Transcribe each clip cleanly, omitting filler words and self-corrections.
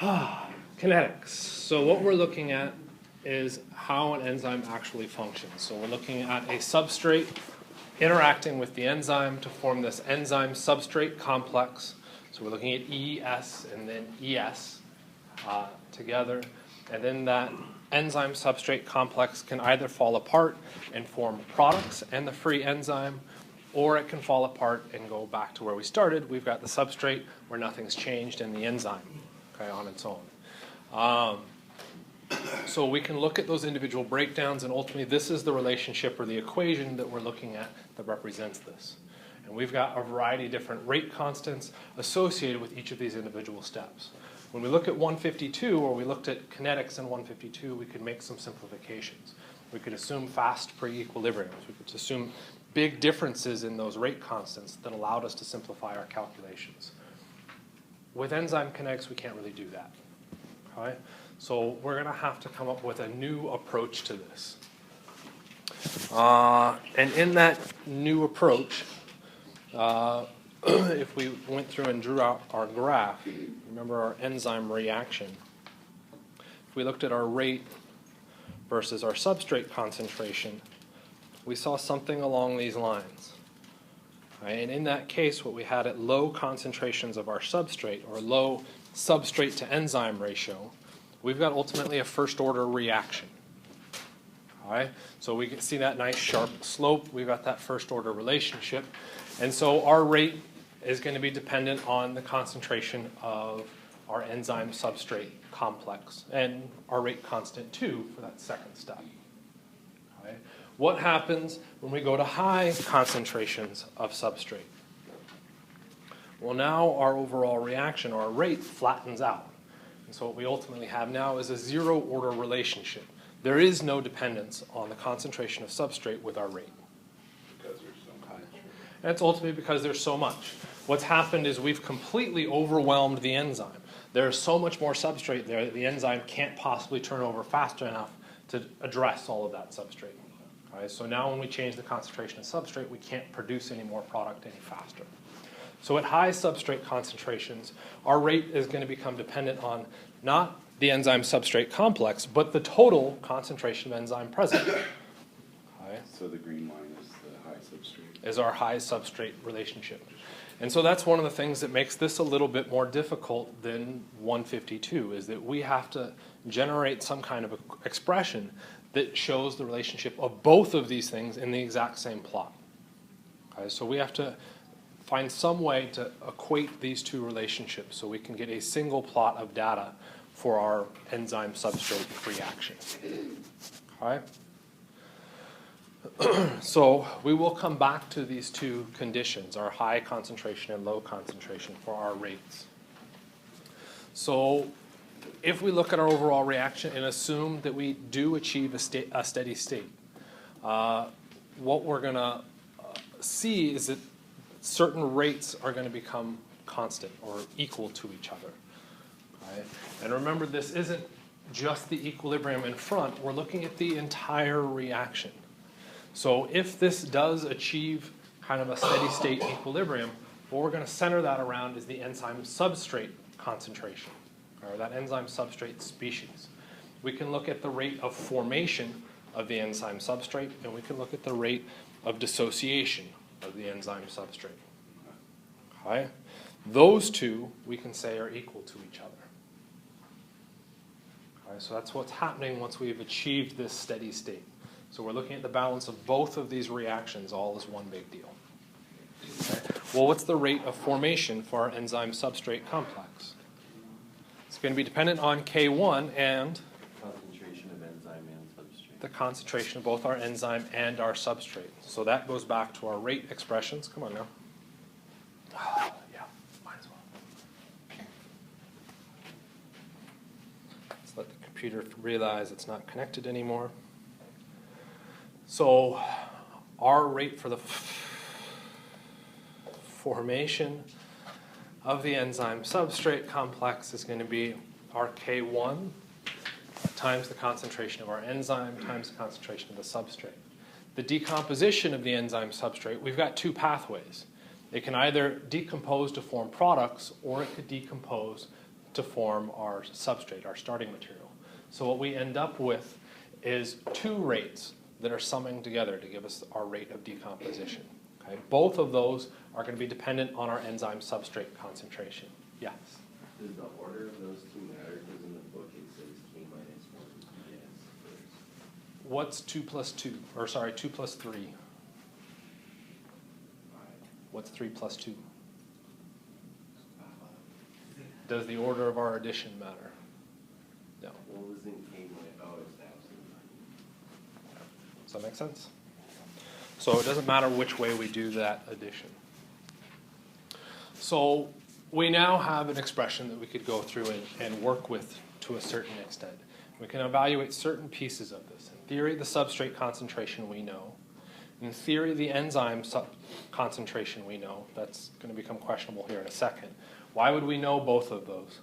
Kinetics. So what we're looking at is how an enzyme actually functions. So we're looking at a substrate interacting with the enzyme to form this enzyme substrate complex. So we're looking at ES and then ES together. And then that enzyme substrate complex can either fall apart and form products and the free enzyme, or it can fall apart and go back to where we started. We've got the substrate where nothing's changed and the enzyme, okay, on its own. So we can look at those individual breakdowns, and ultimately this is the relationship or the equation that we're looking at that represents this. And we've got a variety of different rate constants associated with each of these individual steps. When we look at 152, or we looked at kinetics in 152, we could make some simplifications. We could assume fast pre-equilibriums. We could assume big differences in those rate constants that allowed us to simplify our calculations. With enzyme kinetics, we can't really do that. Okay? So we're going to have to come up with a new approach to this. And in that new approach, if we went through and drew out our graph, remember our enzyme reaction, if we looked at our rate versus our substrate concentration, we saw something along these lines. Right? And in that case, what we had at low concentrations of our substrate, or low substrate to enzyme ratio, we've got ultimately a first-order reaction. All right? So we can see that nice sharp slope. We've got that first-order relationship. And so our rate is going to be dependent on the concentration of our enzyme substrate complex, and our rate constant, too, for that second step. Okay? What happens when we go to high concentrations of substrate? Well, now our overall reaction, or our rate, flattens out. And so what we ultimately have now is a zero-order relationship. There is no dependence on the concentration of substrate with our rate. Because there's so much. And it's ultimately because there's so much. What's happened is we've completely overwhelmed the enzyme. There's so much more substrate there that the enzyme can't possibly turn over fast enough to address all of that substrate. Okay? So now when we change the concentration of substrate, we can't produce any more product any faster. So at high substrate concentrations, our rate is going to become dependent on not the enzyme substrate complex, but the total concentration of enzyme present. Okay? So the green line is the high substrate. Is our high substrate relationship. And so that's one of the things that makes this a little bit more difficult than 152, is that we have to generate some kind of expression that shows the relationship of both of these things in the exact same plot. Okay? So we have to find some way to equate these two relationships so we can get a single plot of data for our enzyme substrate reaction. All right? So we will come back to these two conditions, our high concentration and low concentration, for our rates. So if we look at our overall reaction and assume that we do achieve a steady state, what we're going to see is that certain rates are going to become constant or equal to each other. Okay? And remember, this isn't just the equilibrium in front. We're looking at the entire reaction. So if this does achieve kind of a steady state equilibrium, what we're going to center that around is the enzyme substrate concentration, or that enzyme substrate species. We can look at the rate of formation of the enzyme substrate, and we can look at the rate of dissociation of the enzyme substrate. Okay? Those two, we can say, are equal to each other. Okay, so that's what's happening once we've achieved this steady state. So we're looking at the balance of both of these reactions all as one big deal. Okay? Well, what's the rate of formation for our enzyme substrate complex? It's going to be dependent on K1 and concentration of enzyme and substrate. The concentration of both our enzyme and our substrate. So that goes back to our rate expressions. Come on now. Yeah, might as well. Let's let the computer realize it's not connected anymore. So our rate for the formation of the enzyme substrate complex is going to be our K1 times the concentration of our enzyme times the concentration of the substrate. The decomposition of the enzyme substrate, we've got two pathways. It can either decompose to form products, or it could decompose to form our substrate, our starting material. So what we end up with is two rates that are summing together to give us our rate of decomposition. Okay? Both of those are going to be dependent on our enzyme substrate concentration. Yes? Does the order of those two matter? Because in the book it says K minus 1 ES first. What's 2 plus 2? Or sorry, 2 plus 3? 5. What's 3 plus 2? Does the order of our addition matter? No. What was in K minus? Oh, it's absolute. Does that make sense? So it doesn't matter which way we do that addition. So we now have an expression that we could go through and work with to a certain extent. We can evaluate certain pieces of this. In theory, the substrate concentration we know. In theory, the enzyme concentration we know. That's going to become questionable here in a second. Why would we know both of those?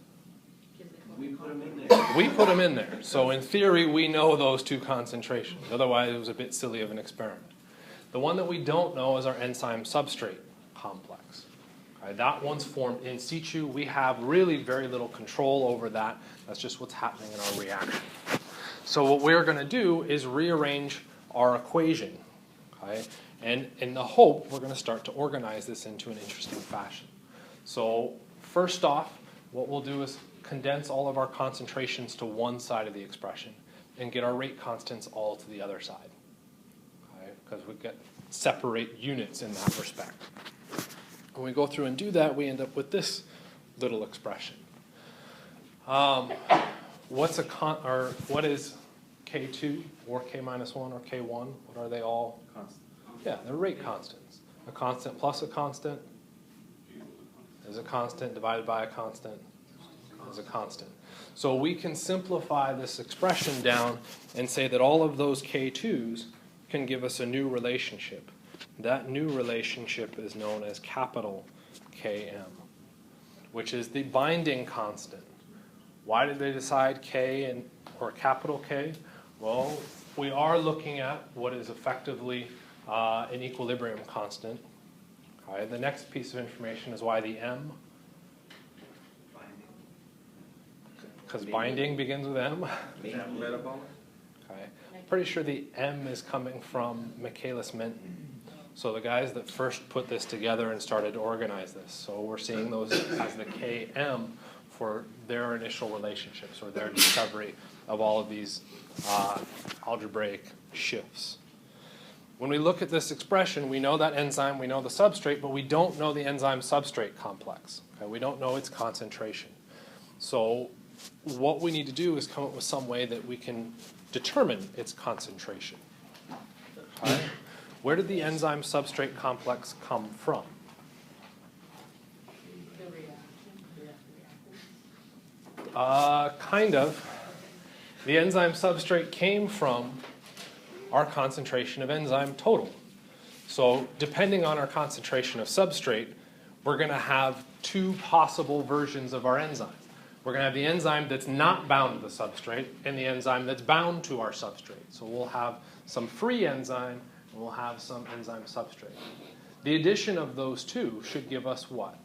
We put them in there. We put them in there. So in theory, we know those two concentrations. Otherwise, it was a bit silly of an experiment. The one that we don't know is our enzyme substrate complex. Okay, that one's formed in situ. We have really very little control over that. That's just what's happening in our reaction. So what we're going to do is rearrange our equation. Okay? And in the hope, we're going to start to organize this into an interesting fashion. So first off, what we'll do is condense all of our concentrations to one side of the expression and get our rate constants all to the other side. Because we get separate units in that respect. When we go through and do that, we end up with this little expression. What is K2 or K minus 1 or K1? What are they all? Constant. Yeah, they're rate constants. A constant plus a constant is a constant divided by a constant is a constant. So we can simplify this expression down and say that all of those K2s can give us a new relationship. That new relationship is known as capital Km, which is the binding constant. Why did they decide K or capital K? Well, we are looking at what is effectively an equilibrium constant. Okay, the next piece of information is why the M. Because binding begins with M. Metabolic? Okay. Pretty sure the M is coming from Michaelis Menten. So the guys that first put this together and started to organize this. So we're seeing those as the Km for their initial relationships or their discovery of all of these algebraic shifts. When we look at this expression, we know that enzyme, we know the substrate, but we don't know the enzyme substrate complex. Okay? We don't know its concentration. So what we need to do is come up with some way that we can determine its concentration. Okay? Where did the enzyme substrate complex come from? Kind of. The enzyme substrate came from our concentration of enzyme total. So depending on our concentration of substrate, we're going to have two possible versions of our enzyme. We're going to have the enzyme that's not bound to the substrate and the enzyme that's bound to our substrate. So we'll have some free enzyme and we'll have some enzyme substrate. The addition of those two should give us what?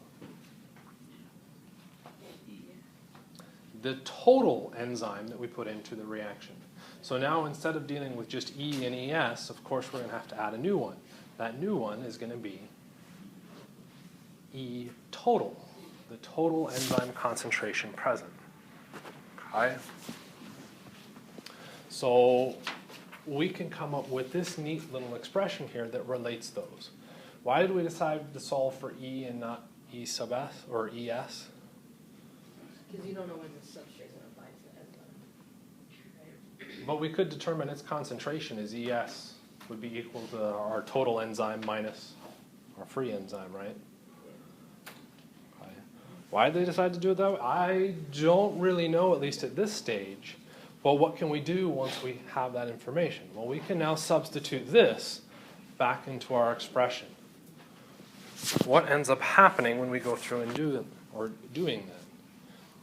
The total enzyme that we put into the reaction. So now instead of dealing with just E and ES, of course we're going to have to add a new one. That new one is going to be E total, the total enzyme concentration present. Okay? So we can come up with this neat little expression here that relates those. Why did we decide to solve for E and not E sub S or ES? Because you don't know when the substrate is going to bind to the enzyme. But we could determine its concentration as ES would be equal to our total enzyme minus our free enzyme, right? Okay. Why did they decide to do it that way? I don't really know, at least at this stage. But what can we do once we have that information? Well, we can now substitute this back into our expression. What ends up happening when we go through and doing that?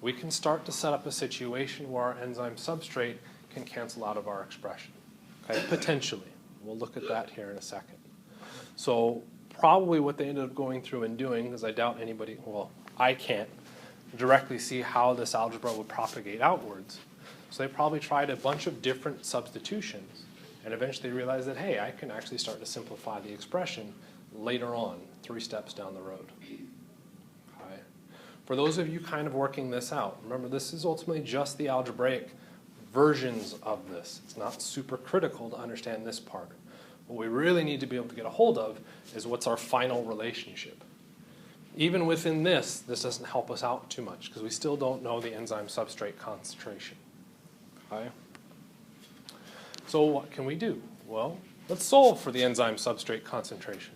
We can start to set up a situation where our enzyme substrate can cancel out of our expression. Okay, potentially. We'll look at that here in a second. So probably what they ended up going through and doing, because I doubt anybody, well, I can't directly see how this algebra would propagate outwards. So they probably tried a bunch of different substitutions and eventually realized that, hey, I can actually start to simplify the expression later on, 3 steps down the road. Okay. For those of you kind of working this out, remember this is ultimately just the algebraic versions of this. It's not super critical to understand this part. What we really need to be able to get a hold of is what's our final relationship. Even within this doesn't help us out too much because we still don't know the enzyme substrate concentration. Okay? So what can we do? Well, let's solve for the enzyme substrate concentration.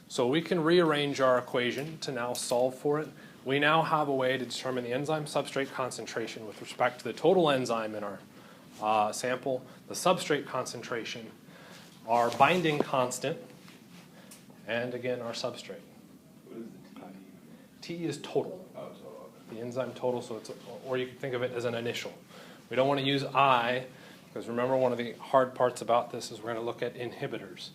So we can rearrange our equation to now solve for it. We now have a way to determine the enzyme substrate concentration with respect to the total enzyme in our sample, the substrate concentration, our binding constant, and again our substrate. What is the T? T is total. Oh, total. The enzyme total, so it's, or you can think of it as an initial. We don't want to use I, because remember one of the hard parts about this is we're going to look at inhibitors.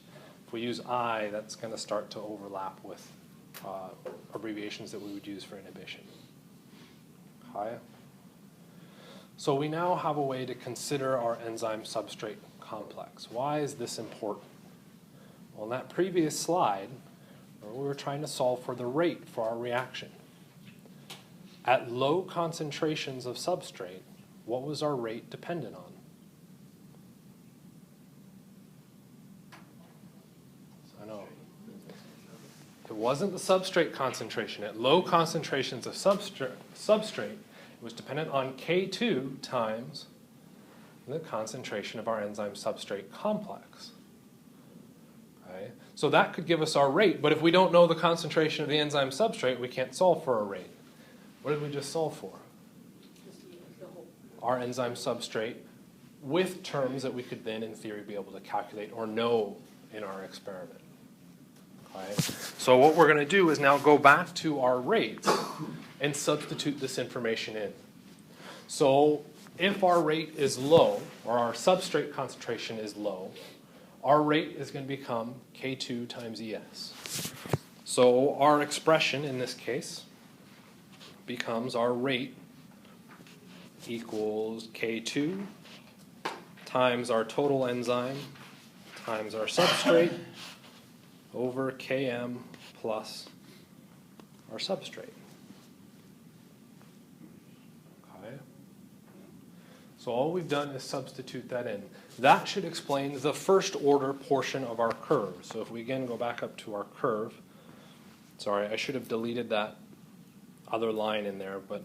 If we use I, that's going to start to overlap with abbreviations that we would use for inhibition. Okay. So we now have a way to consider our enzyme substrate complex. Why is this important? Well, in that previous slide, we were trying to solve for the rate for our reaction. At low concentrations of substrate, what was our rate dependent on? I know. It wasn't the substrate concentration. At low concentrations of substrate, it was dependent on K2 times the concentration of our enzyme substrate complex. Okay? So that could give us our rate, but if we don't know the concentration of the enzyme substrate, we can't solve for a rate. What did we just solve for? Our enzyme substrate with terms that we could then, in theory, be able to calculate or know in our experiment. Okay? So what we're going to do is now go back to our rates and substitute this information in. So if our rate is low, or our substrate concentration is low, our rate is going to become K2 times ES. So our expression in this case becomes our rate equals K2 times our total enzyme times our substrate over Km plus our substrate. Okay. So all we've done is substitute that in. That should explain the first order portion of our curve. So if we again go back up to our curve, sorry, I should have deleted that other line in there, but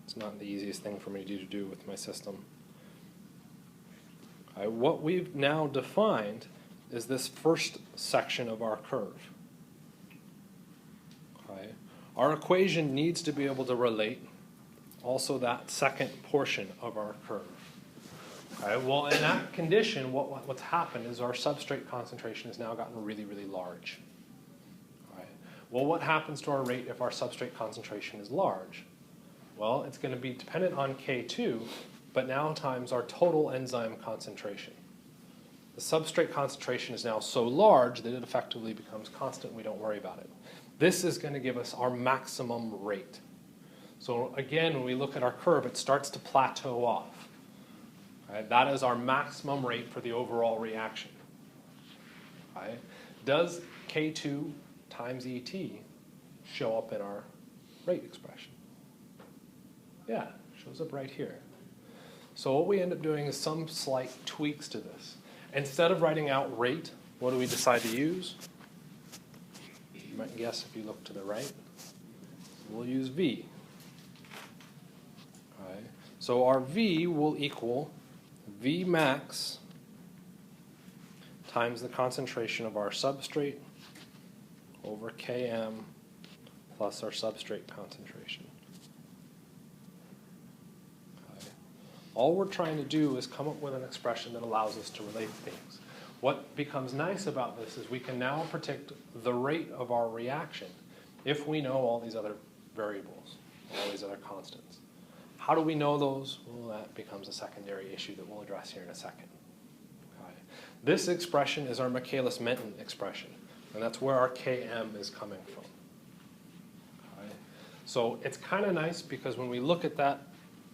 it's not the easiest thing for me to do with my system. What we've now defined is this first section of our curve. Okay. Our equation needs to be able to relate also that second portion of our curve. Okay. Well, in that condition, what's happened is our substrate concentration has now gotten really, really large. Okay. Well, what happens to our rate if our substrate concentration is large? Well, it's going to be dependent on K2, but now times our total enzyme concentration. The substrate concentration is now so large that it effectively becomes constant. We don't worry about it. This is going to give us our maximum rate. So again, when we look at our curve, it starts to plateau off. Okay? That is our maximum rate for the overall reaction. Okay? Does K2 times ET show up in our rate expression? Yeah, it shows up right here. So what we end up doing is some slight tweaks to this. Instead of writing out rate, what do we decide to use? You might guess if you look to the right. We'll use V. Okay. So our V will equal V max times the concentration of our substrate over Km plus our substrate concentration. All we're trying to do is come up with an expression that allows us to relate things. What becomes nice about this is we can now predict the rate of our reaction if we know all these other variables, all these other constants. How do we know those? Well, that becomes a secondary issue that we'll address here in a second. Okay. This expression is our Michaelis Menten expression, and that's where our Km is coming from. Okay. So it's kind of nice because when we look at that,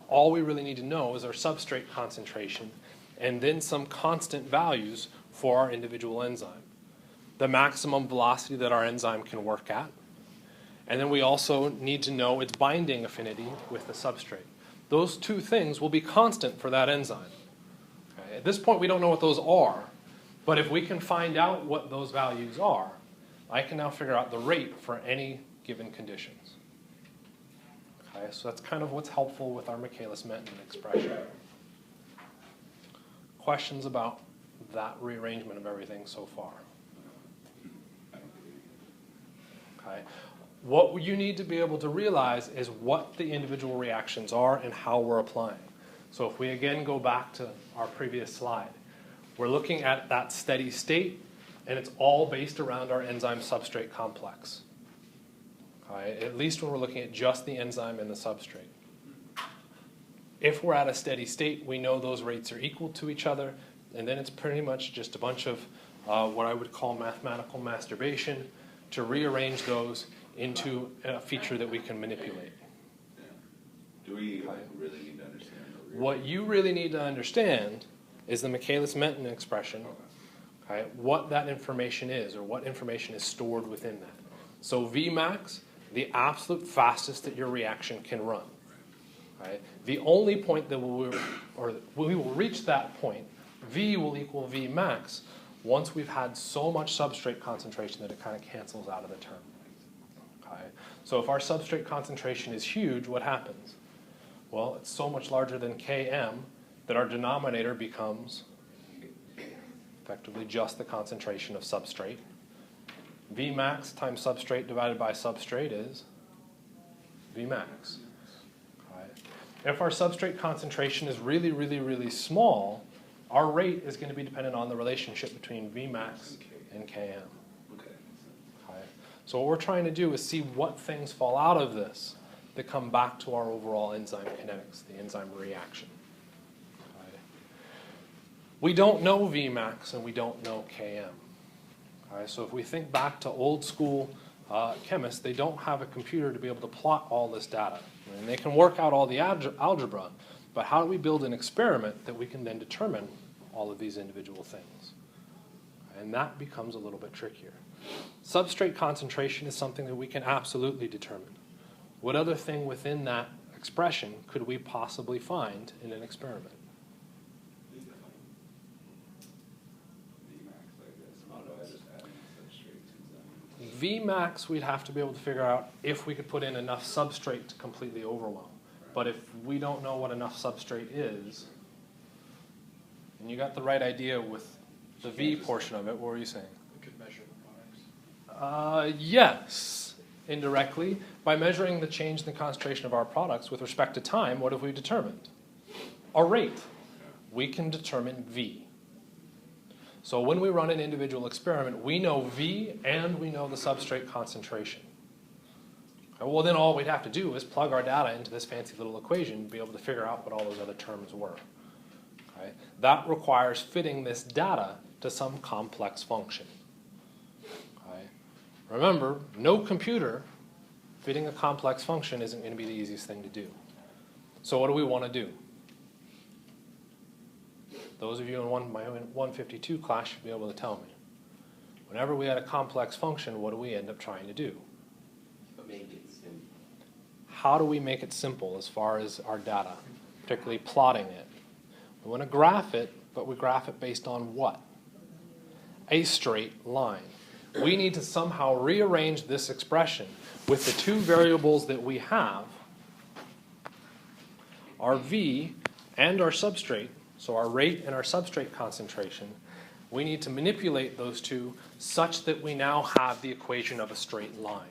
all we really need to know is our substrate concentration and then some constant values for our individual enzyme. The maximum velocity that our enzyme can work at. And then we also need to know its binding affinity with the substrate. Those two things will be constant for that enzyme. Okay? At this point, we don't know what those are. But if we can find out what those values are, I can now figure out the rate for any given conditions. Okay, so that's kind of what's helpful with our Michaelis Menten expression. Questions about that rearrangement of everything so far? Okay. What you need to be able to realize is what the individual reactions are and how we're applying. So if we again go back to our previous slide, we're looking at that steady state, and it's all based around our enzyme substrate complex. Okay, at least when we're looking at just the enzyme and the substrate. If we're at a steady state, we know those rates are equal to each other, and then it's pretty much just a bunch of what I would call mathematical masturbation to rearrange those into a feature that we can manipulate. Yeah. Do we really need to understand What you really need to understand is the Michaelis Menten expression, okay, what that information is, or what information is stored within that. So Vmax, the absolute fastest that your reaction can run. Right? The only point that we will reach that point, V will equal Vmax, once we've had so much substrate concentration that it kind of cancels out of the term. Okay? So if our substrate concentration is huge, what happens? Well, it's so much larger than Km that our denominator becomes effectively just the concentration of substrate. Vmax times substrate divided by substrate is Vmax. If our substrate concentration is really, really, really small, our rate is going to be dependent on the relationship between Vmax and Km. Okay. So what we're trying to do is see what things fall out of this that come back to our overall enzyme kinetics, the enzyme reaction. Okay. We don't know Vmax and we don't know Km. Okay. So if we think back to old school chemists, they don't have a computer to be able to plot all this data. And they can work out all the algebra, but how do we build an experiment that we can then determine all of these individual things? And that becomes a little bit trickier. Substrate concentration is something that we can absolutely determine. What other thing within that expression could we possibly find in an experiment? Vmax, we'd have to be able to figure out if we could put in enough substrate to completely overwhelm. But if we don't know what enough substrate is, and you got the right idea with the V portion of it, what were you saying? We could measure the products. Yes, indirectly. By measuring the change in the concentration of our products with respect to time, what have we determined? A rate. We can determine V. So when we run an individual experiment, we know V and we know the substrate concentration. Okay, well, then all we'd have to do is plug our data into this fancy little equation and be able to figure out what all those other terms were. Okay? That requires fitting this data to some complex function. Okay? Remember, no computer fitting a complex function isn't going to be the easiest thing to do. So what do we want to do? Those of you in my 152 class should be able to tell me. Whenever we had a complex function, what do we end up trying to do? Make it simple. How do we make it simple as far as our data, particularly plotting it? We want to graph it, but we graph it based on what? A straight line. We need to somehow rearrange this expression with the two variables that we have, our V and our substrate, so our rate and our substrate concentration. We need to manipulate those two such that we now have the equation of a straight line.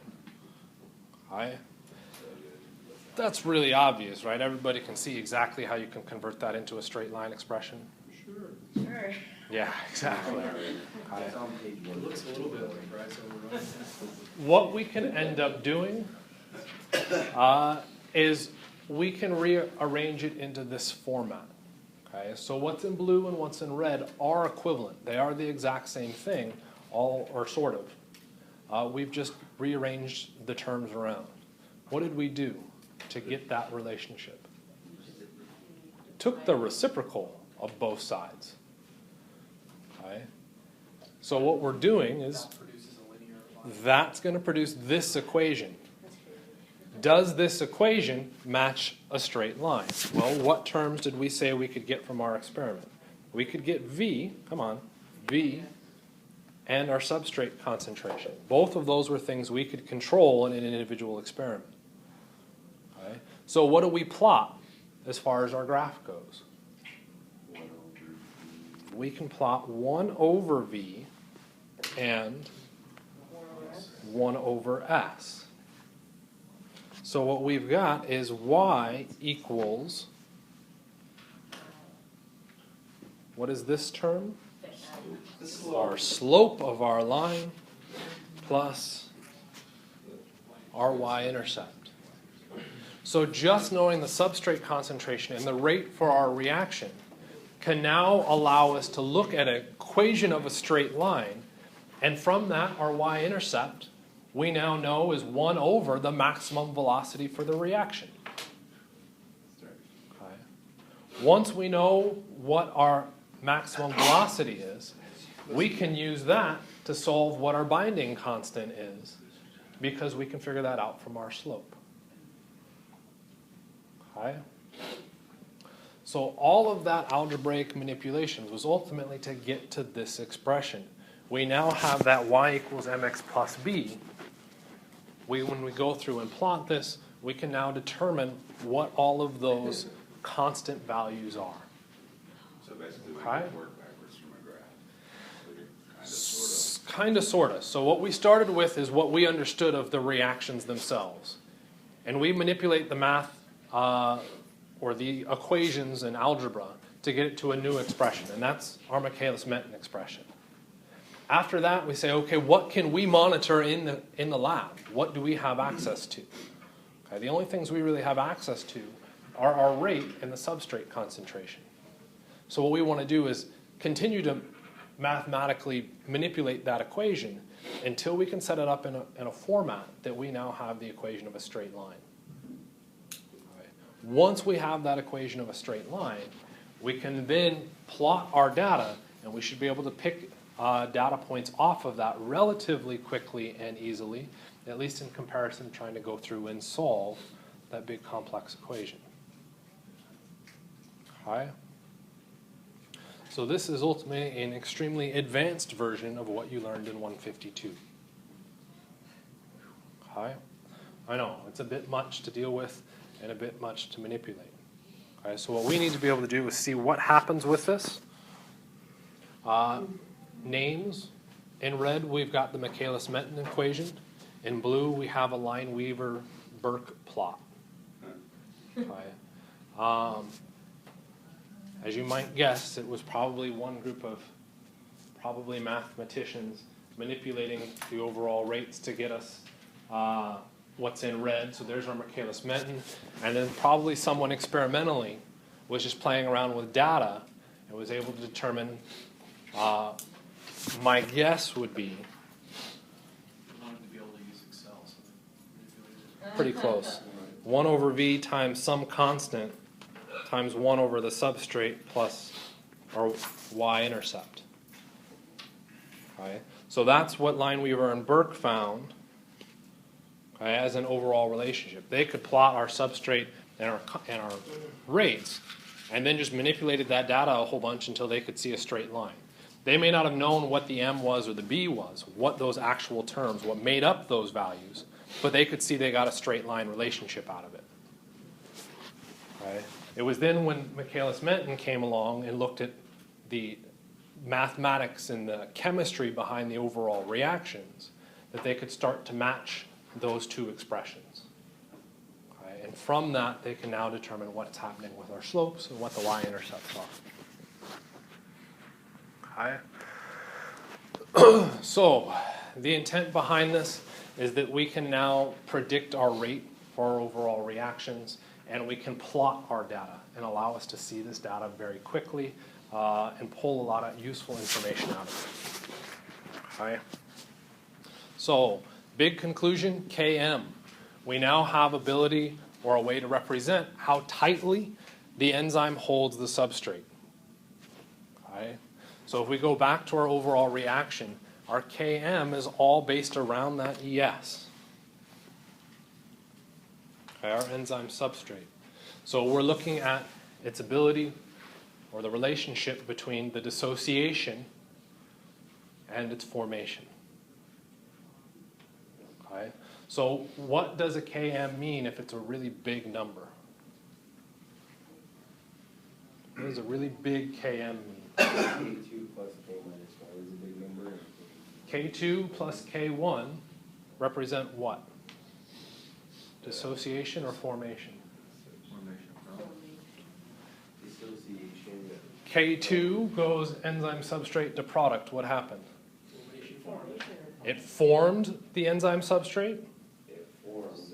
Okay? That's really obvious, right? Everybody can see exactly how you can convert that into a straight line expression. Sure. Yeah, exactly. It's on page It looks a little bit like Reversible. What we can end up doing is we can rearrange it into this format. Okay, so what's in blue and what's in red are equivalent. They are the exact same thing, all or sort of. We've just rearranged the terms around. what did we do to get that relationship? Took the reciprocal of both sides. Okay? So what we're doing is That produces a linear line. that's going to produce this equation. Does this equation match a straight line? Well, what terms did we say we could get from our experiment? We could get V, come on, V, and our substrate concentration. Both of those were things we could control in an individual experiment. Okay? So what do we plot as far as our graph goes? We can plot 1 over V and 1 over S. So what we've got is y equals, what is this term? Our slope of our line plus our y-intercept. So just knowing the substrate concentration and the rate for our reaction can now allow us to look at an equation of a straight line, and from that, our y-intercept we now know is 1 over the maximum velocity for the reaction. Okay. Once we know what our maximum velocity is, we can use that to solve what our binding constant is, because we can figure that out from our slope. Okay. So all of that algebraic manipulations was ultimately to get to this expression. We now have that y equals mx plus b. When we go through and plot this, we can now determine what all of those constant values are. So basically, we Okay. can work backwards from a graph. Kind of, sort Kind of, sort of. So what we started with is what we understood of the reactions themselves. And we manipulate the math or the equations in algebra to get it to a new expression. And that's our Michaelis Menten expression. After that, we say, okay, what can we monitor in the lab? What do we have access to? Okay, the only things we really have access to are our rate and the substrate concentration. So what we want to do is continue to mathematically manipulate that equation until we can set it up in a format that we now have the equation of a straight line. Okay. Once we have that equation of a straight line, we can then plot our data, and we should be able to pick data points off of that relatively quickly and easily, at least in comparison to trying to go through and solve that big complex equation. Okay. So this is ultimately an extremely advanced version of what you learned in 152. Okay. I know, it's a bit much to deal with and a bit much to manipulate. Okay, so what we need to be able to do is see what happens with this. Names. In red, we've got the Michaelis Menten equation. In blue, we have a Lineweaver-burke plot. Okay. As you might guess, it was probably one group of probably mathematicians manipulating the overall rates to get us what's in red. So there's our Michaelis Menten. And then probably someone experimentally was just playing around with data and was able to determine, my guess would be, We wanted to be able to use Excel, so they manipulated it. pretty close. 1 over v times some constant times 1 over the substrate plus our y-intercept. Okay. So that's what Lineweaver and Burke found, okay, as an overall relationship. They could plot our substrate and our rates and then just manipulated that data a whole bunch until they could see a straight line. They may not have known what the m was or the b was, what those actual terms, what made up those values, but they could see they got a straight line relationship out of it. Okay. It was then when Michaelis Menten came along and looked at the mathematics and the chemistry behind the overall reactions that they could start to match those two expressions. Okay. And from that, they can now determine what's happening with our slopes and what the y-intercepts are. Okay. So the intent behind this is that we can now predict our rate for our overall reactions, and we can plot our data and allow us to see this data very quickly and pull a lot of useful information out of it. Okay. So, big conclusion, Km. we now have ability or a way to represent how tightly the enzyme holds the substrate. Okay? So if we go back to our overall reaction, our Km is all based around that ES. Okay, our enzyme substrate. So we're looking at its ability or the relationship between the dissociation and its formation. Okay? So what does a Km mean if it's a really big number? What does a really big Km mean? K2 plus K minus 1 is a big number. K2 plus K1 represent what? Dissociation or formation? Dissociation. K2 goes enzyme substrate to product. What happened? Formation. It formed the enzyme substrate. It forms.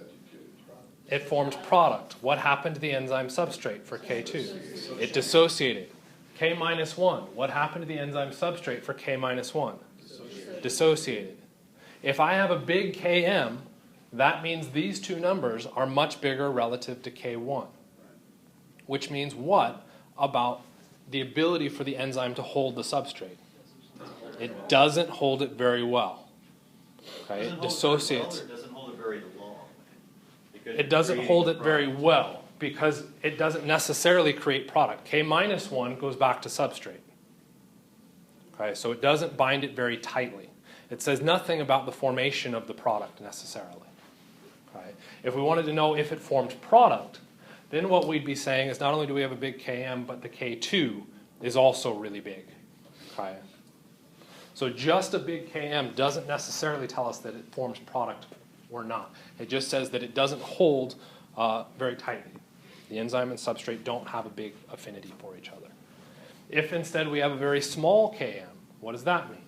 It formed product. What happened to the enzyme substrate for K2? It dissociated. K minus 1. What happened to the enzyme substrate for K minus 1? Dissociated. If I have a big Km, that means these two numbers are much bigger relative to K1. Which means what about the ability for the enzyme to hold the substrate? It doesn't hold it very well. Okay, it dissociates. It doesn't hold it very long. Because It doesn't hold it very well because it doesn't necessarily create product. K minus 1 goes back to substrate. Okay, so it doesn't bind it very tightly. It says nothing about the formation of the product necessarily. Okay? If we wanted to know if it formed product, then what we'd be saying is not only do we have a big Km, but the K2 is also really big. Okay? So just a big Km doesn't necessarily tell us that it forms product or not. It just says that it doesn't hold very tightly. The enzyme and substrate don't have a big affinity for each other. If instead we have a very small Km, what does that mean?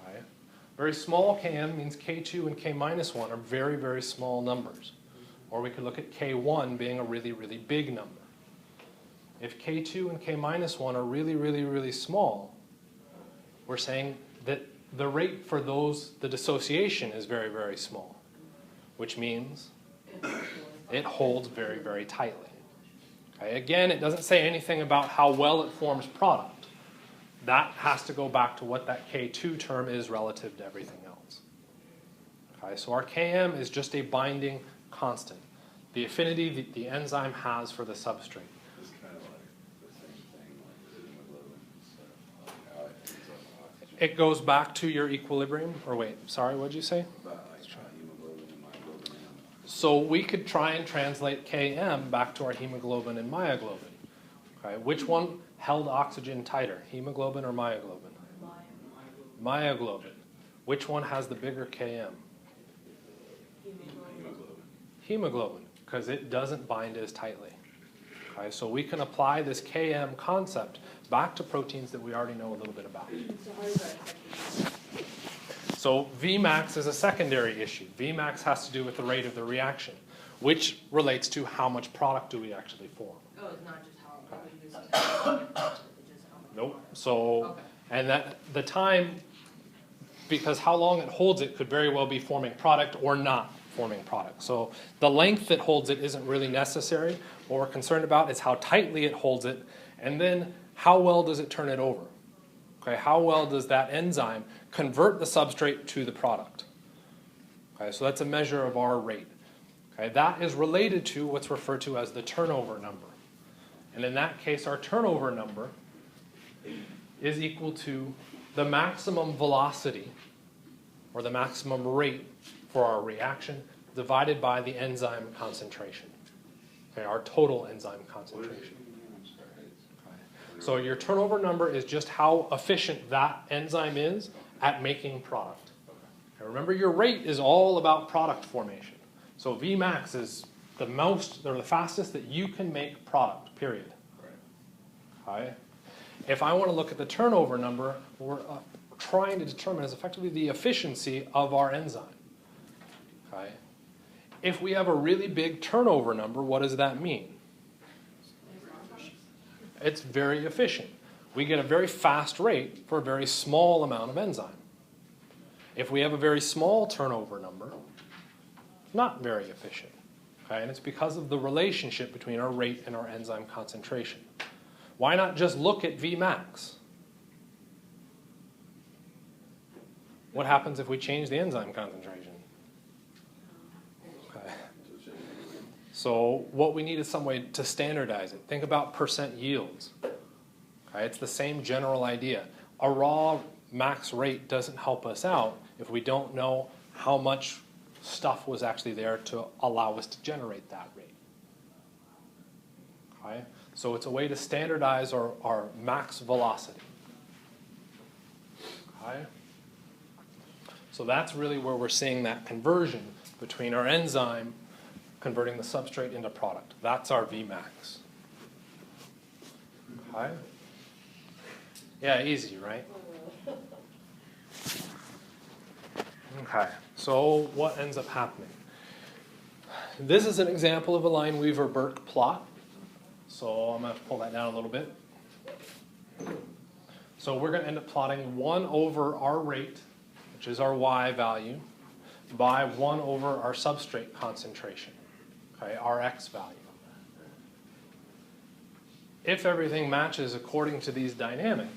Okay. Very small Km means K2 and K minus 1 are very, very small numbers. Or we could look at K1 being a really, really big number. If K2 and K minus 1 are really, really, really small, we're saying that the rate for those, the dissociation is very, very small, which means it holds very, very tightly. Okay, again, it doesn't say anything about how well it forms product. That has to go back to what that K2 term is relative to everything else. Okay, so our Km is just a binding constant. The affinity that the enzyme has for the substrate. It's kind of like the same thing like the hemoglobin and stuff. Like how it ends up oxygen. It goes back to your equilibrium, or wait, sorry, what did you say? About like hemoglobin and myoglobin. So we could try and translate Km back to our hemoglobin and myoglobin. Okay, which one held oxygen tighter, hemoglobin or myoglobin? Myoglobin. Which one has the bigger Km? Hemoglobin. Hemoglobin, because it doesn't bind as tightly. Okay, so we can apply this Km concept back to proteins that we already know a little bit about. So how does that affect you? So Vmax is a secondary issue. Vmax has to do with the rate of the reaction, which relates to how much product do we actually form. Oh, it's not just how we use it, it's just how much. Nope. So, Okay. and that the time, because how long it holds it could very well be forming product or not forming product. So the length that holds it isn't really necessary. What we're concerned about is how tightly it holds it, and then how well does it turn it over? Okay, how well does that enzyme convert the substrate to the product? Okay, so that's a measure of our rate. Okay, that is related to what's referred to as the turnover number. And in that case, our turnover number is equal to the maximum velocity or the maximum rate for our reaction divided by the enzyme concentration. Okay, our total enzyme concentration. So your turnover number is just how efficient that enzyme is at making product. Okay, remember, your rate is all about product formation. So Vmax is the most, or the fastest that you can make product, period. Okay? If I want to look at the turnover number, we're trying to determine is effectively the efficiency of our enzyme. Okay? If we have a really big turnover number, what does that mean? It's very efficient. We get a very fast rate for a very small amount of enzyme. If we have a very small turnover number, not very efficient. Okay? And it's because of the relationship between our rate and our enzyme concentration. Why not just look at Vmax? What happens if we change the enzyme concentration? Okay. So what we need is some way to standardize it. Think about percent yields. Okay? It's the same general idea. A raw max rate doesn't help us out if we don't know how much stuff was actually there to allow us to generate that rate. Okay? So it's a way to standardize our max velocity. Okay? So that's really where we're seeing that conversion between our enzyme converting the substrate into product. That's our Vmax. Okay? Yeah, easy, right? Okay, so what ends up happening? This is an example of a Lineweaver-burke plot. So I'm going to pull that down a little bit. So we're going to end up plotting 1 over our rate, which is our y value, by 1 over our substrate concentration, okay, our x value. If everything matches according to these dynamics,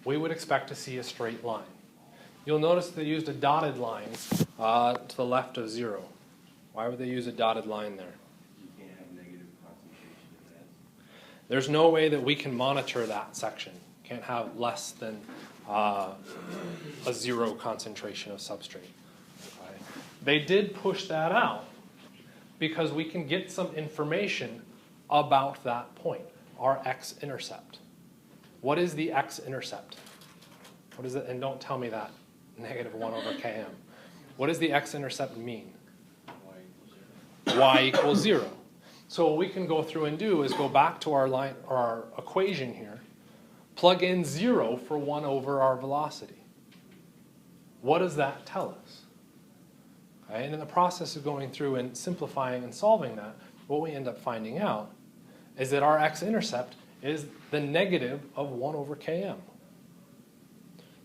we would expect to see a straight line. You'll notice they used a dotted line to the left of 0. Why would they use a dotted line there? You can't have negative concentration in that. There's no way that we can monitor that section. Can't have less than a 0 concentration of substrate. Okay. They did push that out because we can get some information about that point, our x-intercept. What is the x-intercept? What is it? And don't tell me that negative 1 over km. What does the x-intercept mean? Y equals 0. So what we can go through and do is go back to our equation here, plug in 0 for 1 over our velocity. What does that tell us? Okay, and in the process of going through and simplifying and solving that, what we end up finding out is that our x-intercept is the negative of 1 over km.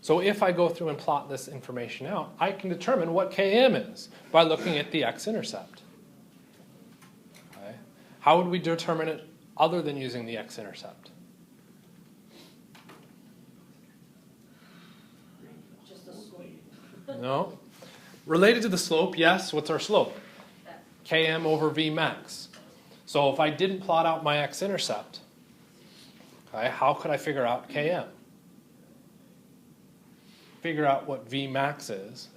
So if I go through and plot this information out, I can determine what km is by looking at the x-intercept. Okay. How would we determine it other than using the x-intercept? Just a slope. No. Related to the slope, yes. What's our slope? Km over Vmax. So if I didn't plot out my x-intercept, okay, how could I figure out Km? Figure out what Vmax is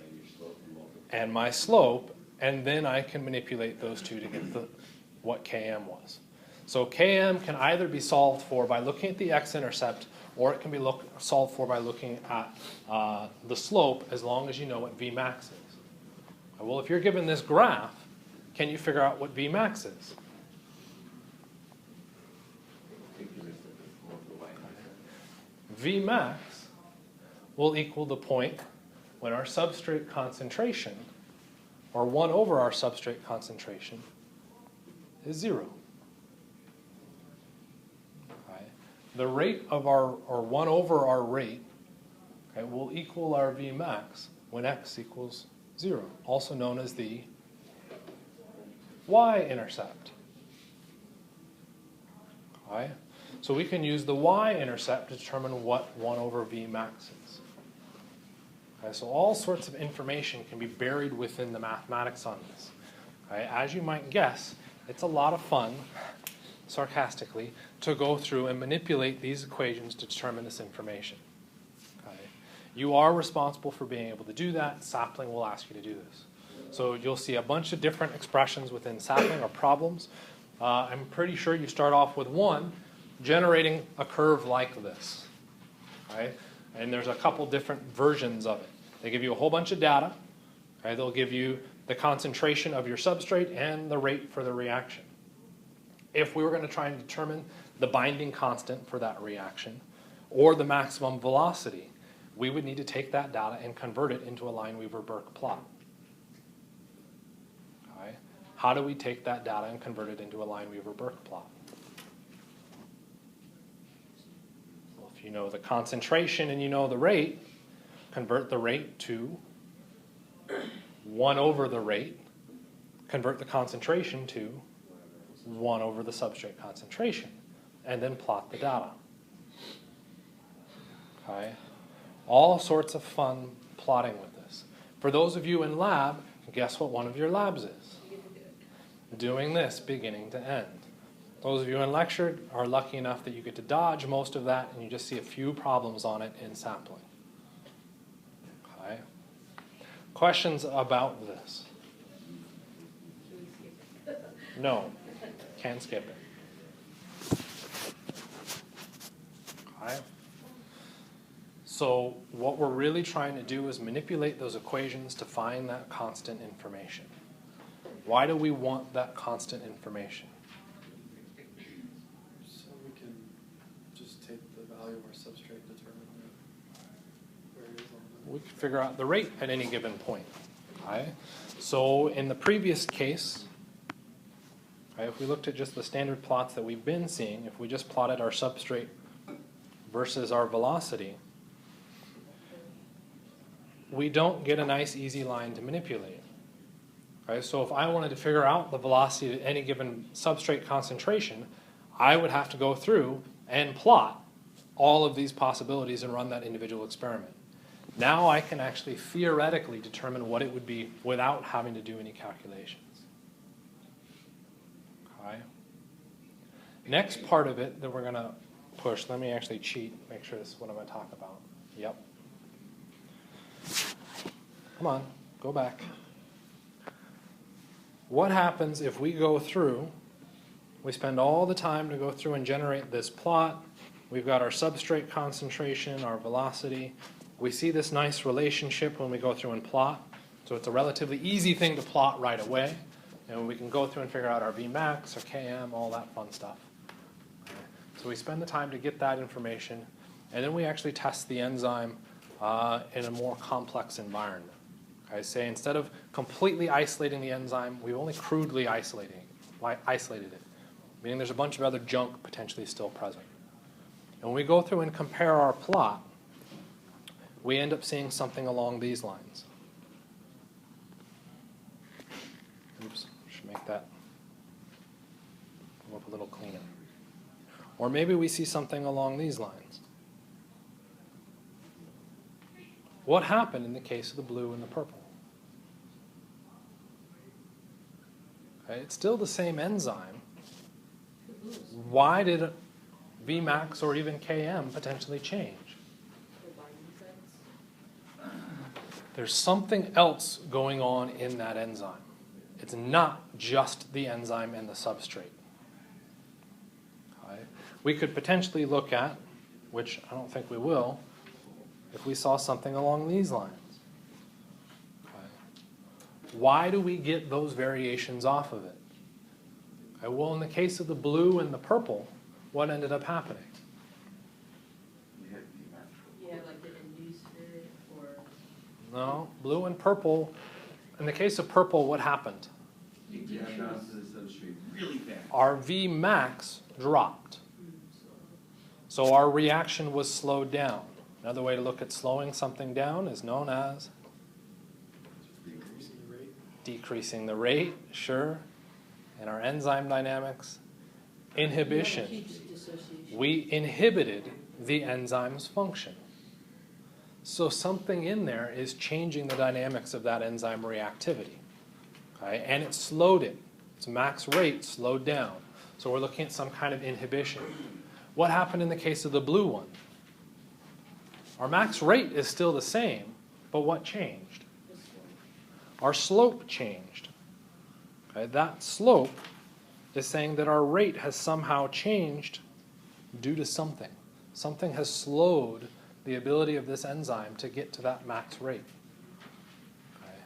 and my slope, and then I can manipulate those two to get what Km was. So Km can either be solved for by looking at the x-intercept, or it can be solved for by looking at the slope, as long as you know what Vmax is. Well, if you're given this graph, can you figure out what Vmax is? Vmax will equal the point when our substrate concentration, or 1 over our substrate concentration, is 0. Okay. The rate of or 1 over our rate, okay, will equal our Vmax when x equals 0, also known as the y-intercept. Okay. So we can use the y-intercept to determine what 1 over Vmax is. Okay, so all sorts of information can be buried within the mathematics on this. Okay, as you might guess, it's a lot of fun, sarcastically, to go through and manipulate these equations to determine this information. Okay. You are responsible for being able to do that. Sapling will ask you to do this. So you'll see a bunch of different expressions within Sapling or problems. I'm pretty sure you start off with one generating a curve like this. Okay? And there's a couple different versions of it. They give you a whole bunch of data. Okay? They'll give you the concentration of your substrate and the rate for the reaction. If we were going to try and determine the binding constant for that reaction or the maximum velocity, we would need to take that data and convert it into a Lineweaver-burke plot. Okay? How do we take that data and convert it into a Lineweaver-burke plot? If you know the concentration and you know the rate, convert the rate to 1 over the rate convert the concentration to 1 over the substrate concentration, and then plot the data. Okay? All sorts of fun plotting with this. For those of you in lab, guess what one of your labs is? Doing this beginning to end. Those of you in lecture are lucky enough that you get to dodge most of that and you just see a few problems on it in sampling. Okay? Questions about this? No, can't skip it. Okay? So what we're really trying to do is manipulate those equations to find that constant information. Why do we want that constant information? So we can just take the value of our substrate and determine where it is on the. We can figure out the rate at any given point. Okay? So in the previous case, okay, if we looked at just the standard plots that we've been seeing, if we just plotted our substrate versus our velocity, we don't get a nice easy line to manipulate. Okay? So if I wanted to figure out the velocity at any given substrate concentration, I would have to go through and plot all of these possibilities and run that individual experiment. Now I can actually theoretically determine what it would be without having to do any calculations. Okay? Next part of it that we're going to push, let me actually cheat, make sure this is what I'm going to talk about. Yep. Come on, go back. What happens if we go through, we spend all the time to go through and generate this plot. We've got our substrate concentration, our velocity. We see this nice relationship when we go through and plot. So it's a relatively easy thing to plot right away. And we can go through and figure out our Vmax, our Km, all that fun stuff. So we spend the time to get that information. And then we actually test the enzyme in a more complex environment. Okay, say instead of completely isolating the enzyme, we've only crudely isolated it, meaning there's a bunch of other junk potentially still present. And when we go through and compare our plot, we end up seeing something along these lines. Oops, should make that go up a little cleaner. Or maybe we see something along these lines. What happened in the case of the blue and the purple? Okay, it's still the same enzyme. Why did Vmax or even Km potentially change? There's something else going on in that enzyme. It's not just the enzyme and the substrate. Okay? We could potentially look at, which I don't think we will, if we saw something along these lines. Okay. Why do we get those variations off of it? Okay, well, in the case of the blue and the purple, what ended up happening? You have like the inducer or. No, blue and purple. In the case of purple, what happened? It got down to the substrate really fast. Our Vmax dropped. So our reaction was slowed down. Another way to look at slowing something down is known as Decreasing the rate. decreasing the rate, sure. In our enzyme dynamics, inhibition. Huge dissociation. We inhibited the enzyme's function. So something in there is changing the dynamics of that enzyme reactivity. Okay? And it slowed it. Its max rate slowed down. So we're looking at some kind of inhibition. What happened in the case of the blue one? Our max rate is still the same, but what changed? Our slope changed. Okay? That slope is saying that our rate has somehow changed due to something. Something has slowed the ability of this enzyme to get to that max rate. Okay.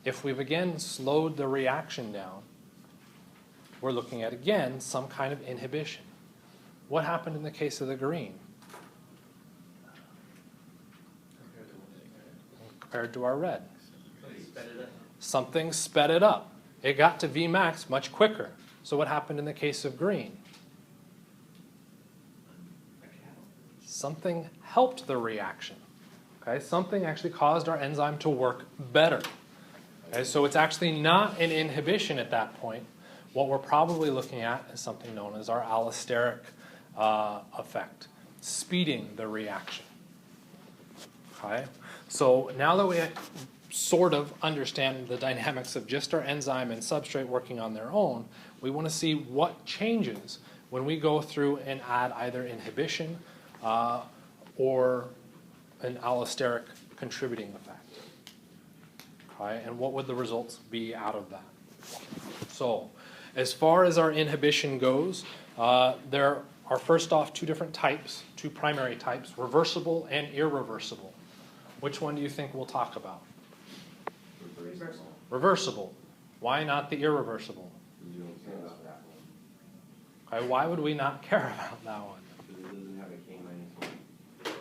If we've again slowed the reaction down, we're looking at again some kind of inhibition. What happened in the case of the green? Compared to our red. Sped it up. Something sped it up. It got to Vmax much quicker. So what happened in the case of green? Something helped the reaction. Okay? Something actually caused our enzyme to work better. Okay, so it's actually not an inhibition at that point. What we're probably looking at is something known as our allosteric effect, speeding the reaction. Okay? So now that we sort of understand the dynamics of just our enzyme and substrate working on their own, we want to see what changes when we go through and add either inhibition or an allosteric contributing effect. Okay? And what would the results be out of that? So, as far as our inhibition goes, there are first off two different types, two primary types, reversible and irreversible. Which one do you think we'll talk about? Reversible. Reversible. Why not the irreversible? You don't care about that one, Okay, why would we not care about that one? Because it doesn't have a K-1.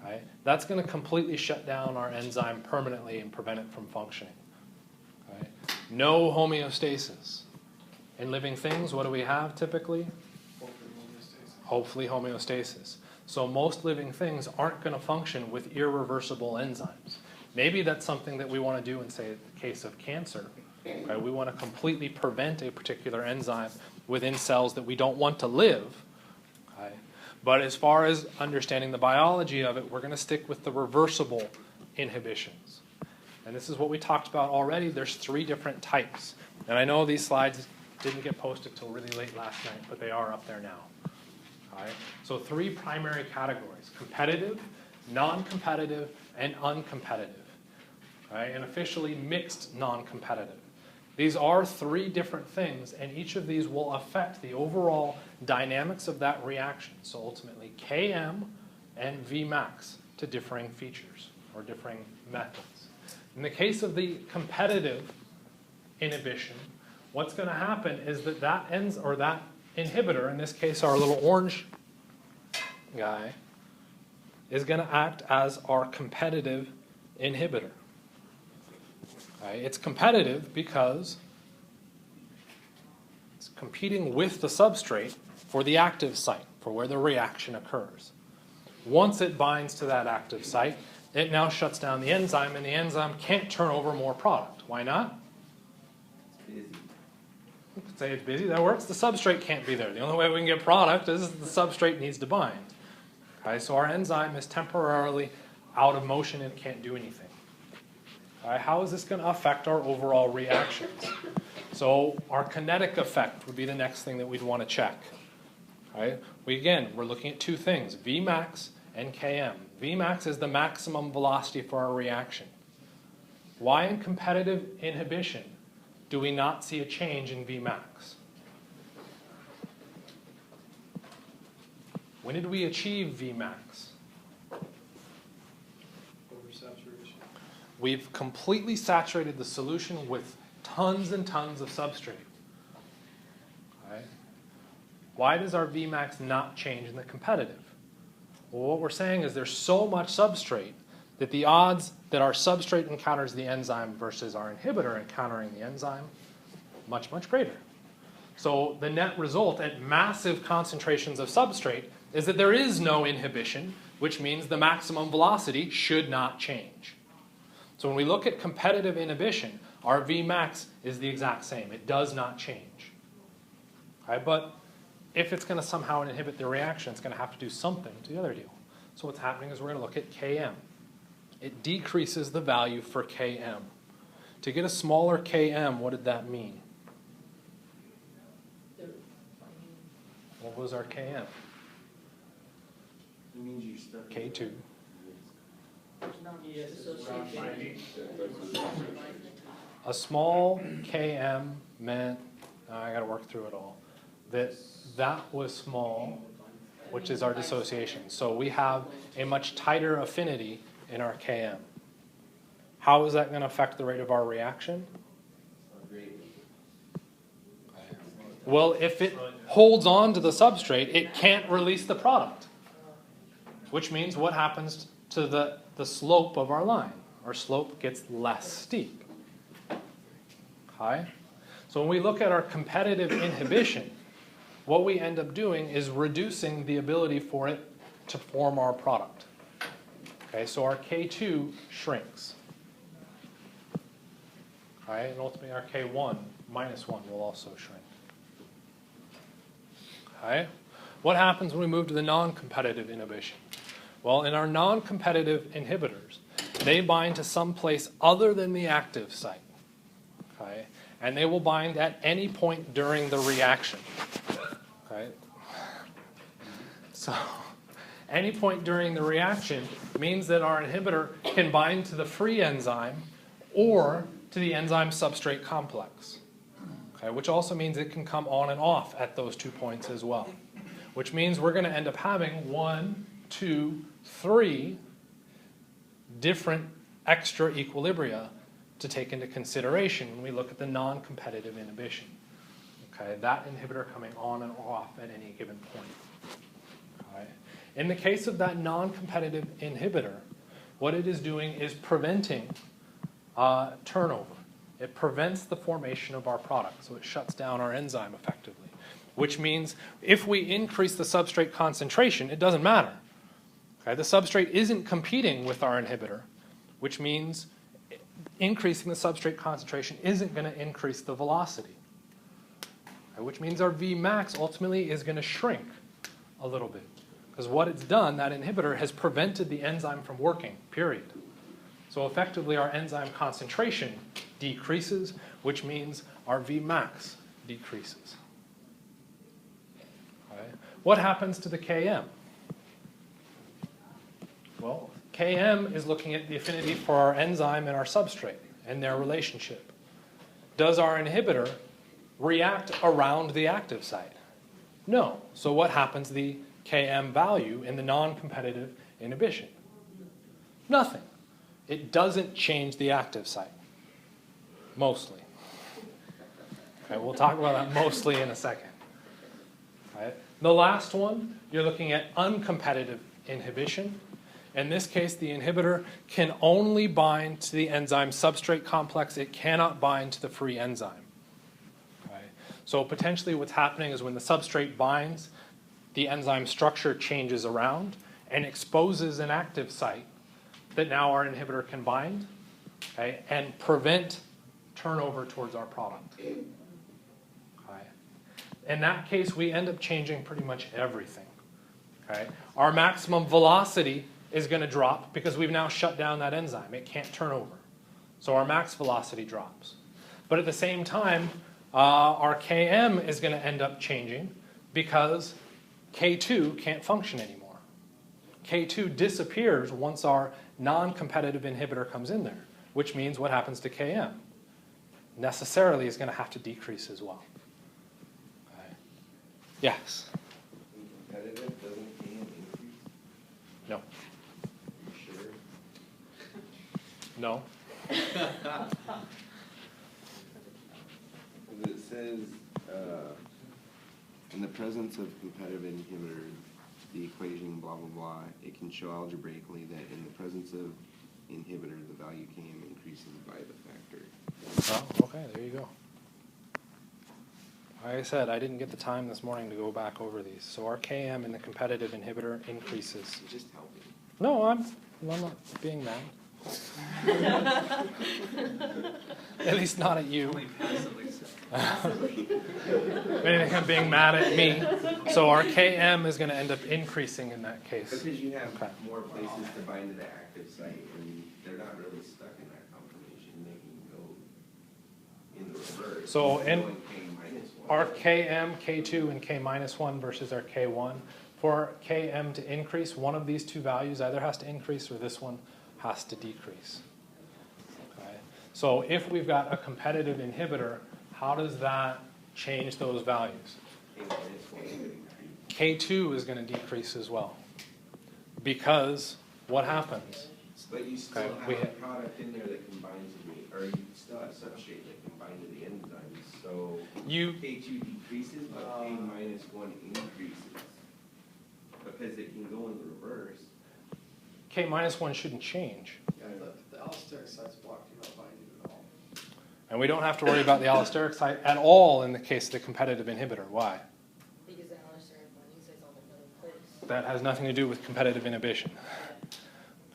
Okay, that's going to completely shut down our enzyme permanently and prevent it from functioning. Okay? No homeostasis. In living things, what do we have typically? Hopefully homeostasis. So most living things aren't going to function with irreversible enzymes. Maybe that's something that we want to do in, say, the case of cancer. Okay? We want to completely prevent a particular enzyme within cells that we don't want to live. Okay? But as far as understanding the biology of it, we're going to stick with the reversible inhibitions. And this is what we talked about already. There's 3 different types. And I know these slides didn't get posted till really late last night, but they are up there now. All right? So 3 primary categories: competitive, non-competitive, and uncompetitive. All right? And officially mixed non-competitive. These are 3 different things, and each of these will affect the overall dynamics of that reaction. So ultimately, Km and Vmax to differing features or differing methods. In the case of the competitive inhibition, what's going to happen is that that inhibitor, in this case our little orange guy, is going to act as our competitive inhibitor. Okay? It's competitive because it's competing with the substrate for the active site, for where the reaction occurs. Once it binds to that active site, it now shuts down the enzyme, and the enzyme can't turn over more product. Why not? It's busy. You could say it's busy. That works. The substrate can't be there. The only way we can get product is the substrate needs to bind. Okay, so our enzyme is temporarily out of motion and it can't do anything. Okay, how is this going to affect our overall reactions? So our kinetic effect would be the next thing that we'd want to check. Okay, we're looking at 2 things, Vmax and Km. Vmax is the maximum velocity for our reaction. Why in competitive inhibition do we not see a change in Vmax? When did we achieve Vmax? Oversaturation. We've completely saturated the solution with tons and tons of substrate. Okay. Why does our Vmax not change in the competitive? Well, what we're saying is there's so much substrate that the odds that our substrate encounters the enzyme versus our inhibitor encountering the enzyme, much, much greater. So the net result at massive concentrations of substrate is that there is no inhibition, which means the maximum velocity should not change. So when we look at competitive inhibition, our Vmax is the exact same. It does not change. Okay, but if it's going to somehow inhibit the reaction, it's going to have to do something to the other deal. So what's happening is we're going to look at Km. It decreases the value for Km. To get a smaller Km, what did that mean? What was our Km? It means you're stuck. K2. A small Km meant, I got to work through it all, that was small, which is our dissociation. So we have a much tighter affinity in our Km. How is that going to affect the rate of our reaction? Well, if it holds on to the substrate, it can't release the product. Which means what happens to the slope of our line? Our slope gets less steep. Okay? So when we look at our competitive inhibition, what we end up doing is reducing the ability for it to form our product. Okay, so our K2 shrinks. right? And ultimately our K1 minus 1 will also shrink. Okay? What happens when we move to the non-competitive inhibition? Well, in our non-competitive inhibitors, they bind to some place other than the active site. Okay? And they will bind at any point during the reaction. Okay? So, any point during the reaction means that our inhibitor can bind to the free enzyme or to the enzyme substrate complex. Okay? Which also means it can come on and off at those 2 points as well. Which means we're going to end up having 1, 2, 3 different extra equilibria to take into consideration when we look at the non-competitive inhibition. Okay, that inhibitor coming on and off at any given point. Okay. In the case of that non-competitive inhibitor, what it is doing is preventing turnover. It prevents the formation of our product, so it shuts down our enzyme effectively. Which means if we increase the substrate concentration, it doesn't matter. Okay, the substrate isn't competing with our inhibitor, which means increasing the substrate concentration isn't going to increase the velocity. Okay, which means our Vmax ultimately is going to shrink a little bit. Because what it's done, that inhibitor has prevented the enzyme from working, period. So effectively our enzyme concentration decreases, which means our Vmax decreases. What happens to the Km? Well, Km is looking at the affinity for our enzyme and our substrate and their relationship. Does our inhibitor react around the active site? No. So what happens to the Km value in the non-competitive inhibition? Nothing. It doesn't change the active site. Mostly. Okay, we'll talk about that mostly in a second. Right. The last one, you're looking at uncompetitive inhibition. In this case, the inhibitor can only bind to the enzyme substrate complex. It cannot bind to the free enzyme. Okay. So potentially what's happening is when the substrate binds, the enzyme structure changes around and exposes an active site that now our inhibitor can bind, okay, and prevent turnover towards our product. In that case, we end up changing pretty much everything. Okay? Our maximum velocity is going to drop because we've now shut down that enzyme. It can't turn over. So our max velocity drops. But at the same time, our Km is going to end up changing because K2 can't function anymore. K2 disappears once our non-competitive inhibitor comes in there, which means what happens to Km? Necessarily is going to have to decrease as well. Yes? Competitive, doesn't Km increase? No. You sure? No. It says, in the presence of competitive inhibitors, the equation blah blah blah, it can show algebraically that in the presence of inhibitor, the value Km increases by the factor. Oh, okay, there you go. Like I said, I didn't get the time this morning to go back over these. So our Km in the competitive inhibitor increases. Just help me. No, I'm not being mad. At least not at you. Maybe I'm being mad at me. So our Km is going to end up increasing in that case. Because you have Okay. more places to bind to the active site, and they're not really stuck in that conformation. They can go in the reverse. So Going in K minus one. our Km, K2, and K minus 1 versus our K1, for Km to increase, one of these two values either has to increase or this one has to decrease. Okay. So if we've got a competitive inhibitor, how does that change those values? K minus one is going to K2 is going to decrease as well. Because what happens? But you still Okay, have we a hit- product in there that can bind to the, or you still have substrate that can bind to the enzymes. So You K2 decreases, but K minus 1 increases. Because it can go in the reverse. K minus 1 shouldn't change. Yeah, the allosteric site's blocked from not binding at all. And we don't have to worry about the allosteric site at all in the case of the competitive inhibitor. Why? Because the allosteric binding site's on another place. That has nothing to do with competitive inhibition.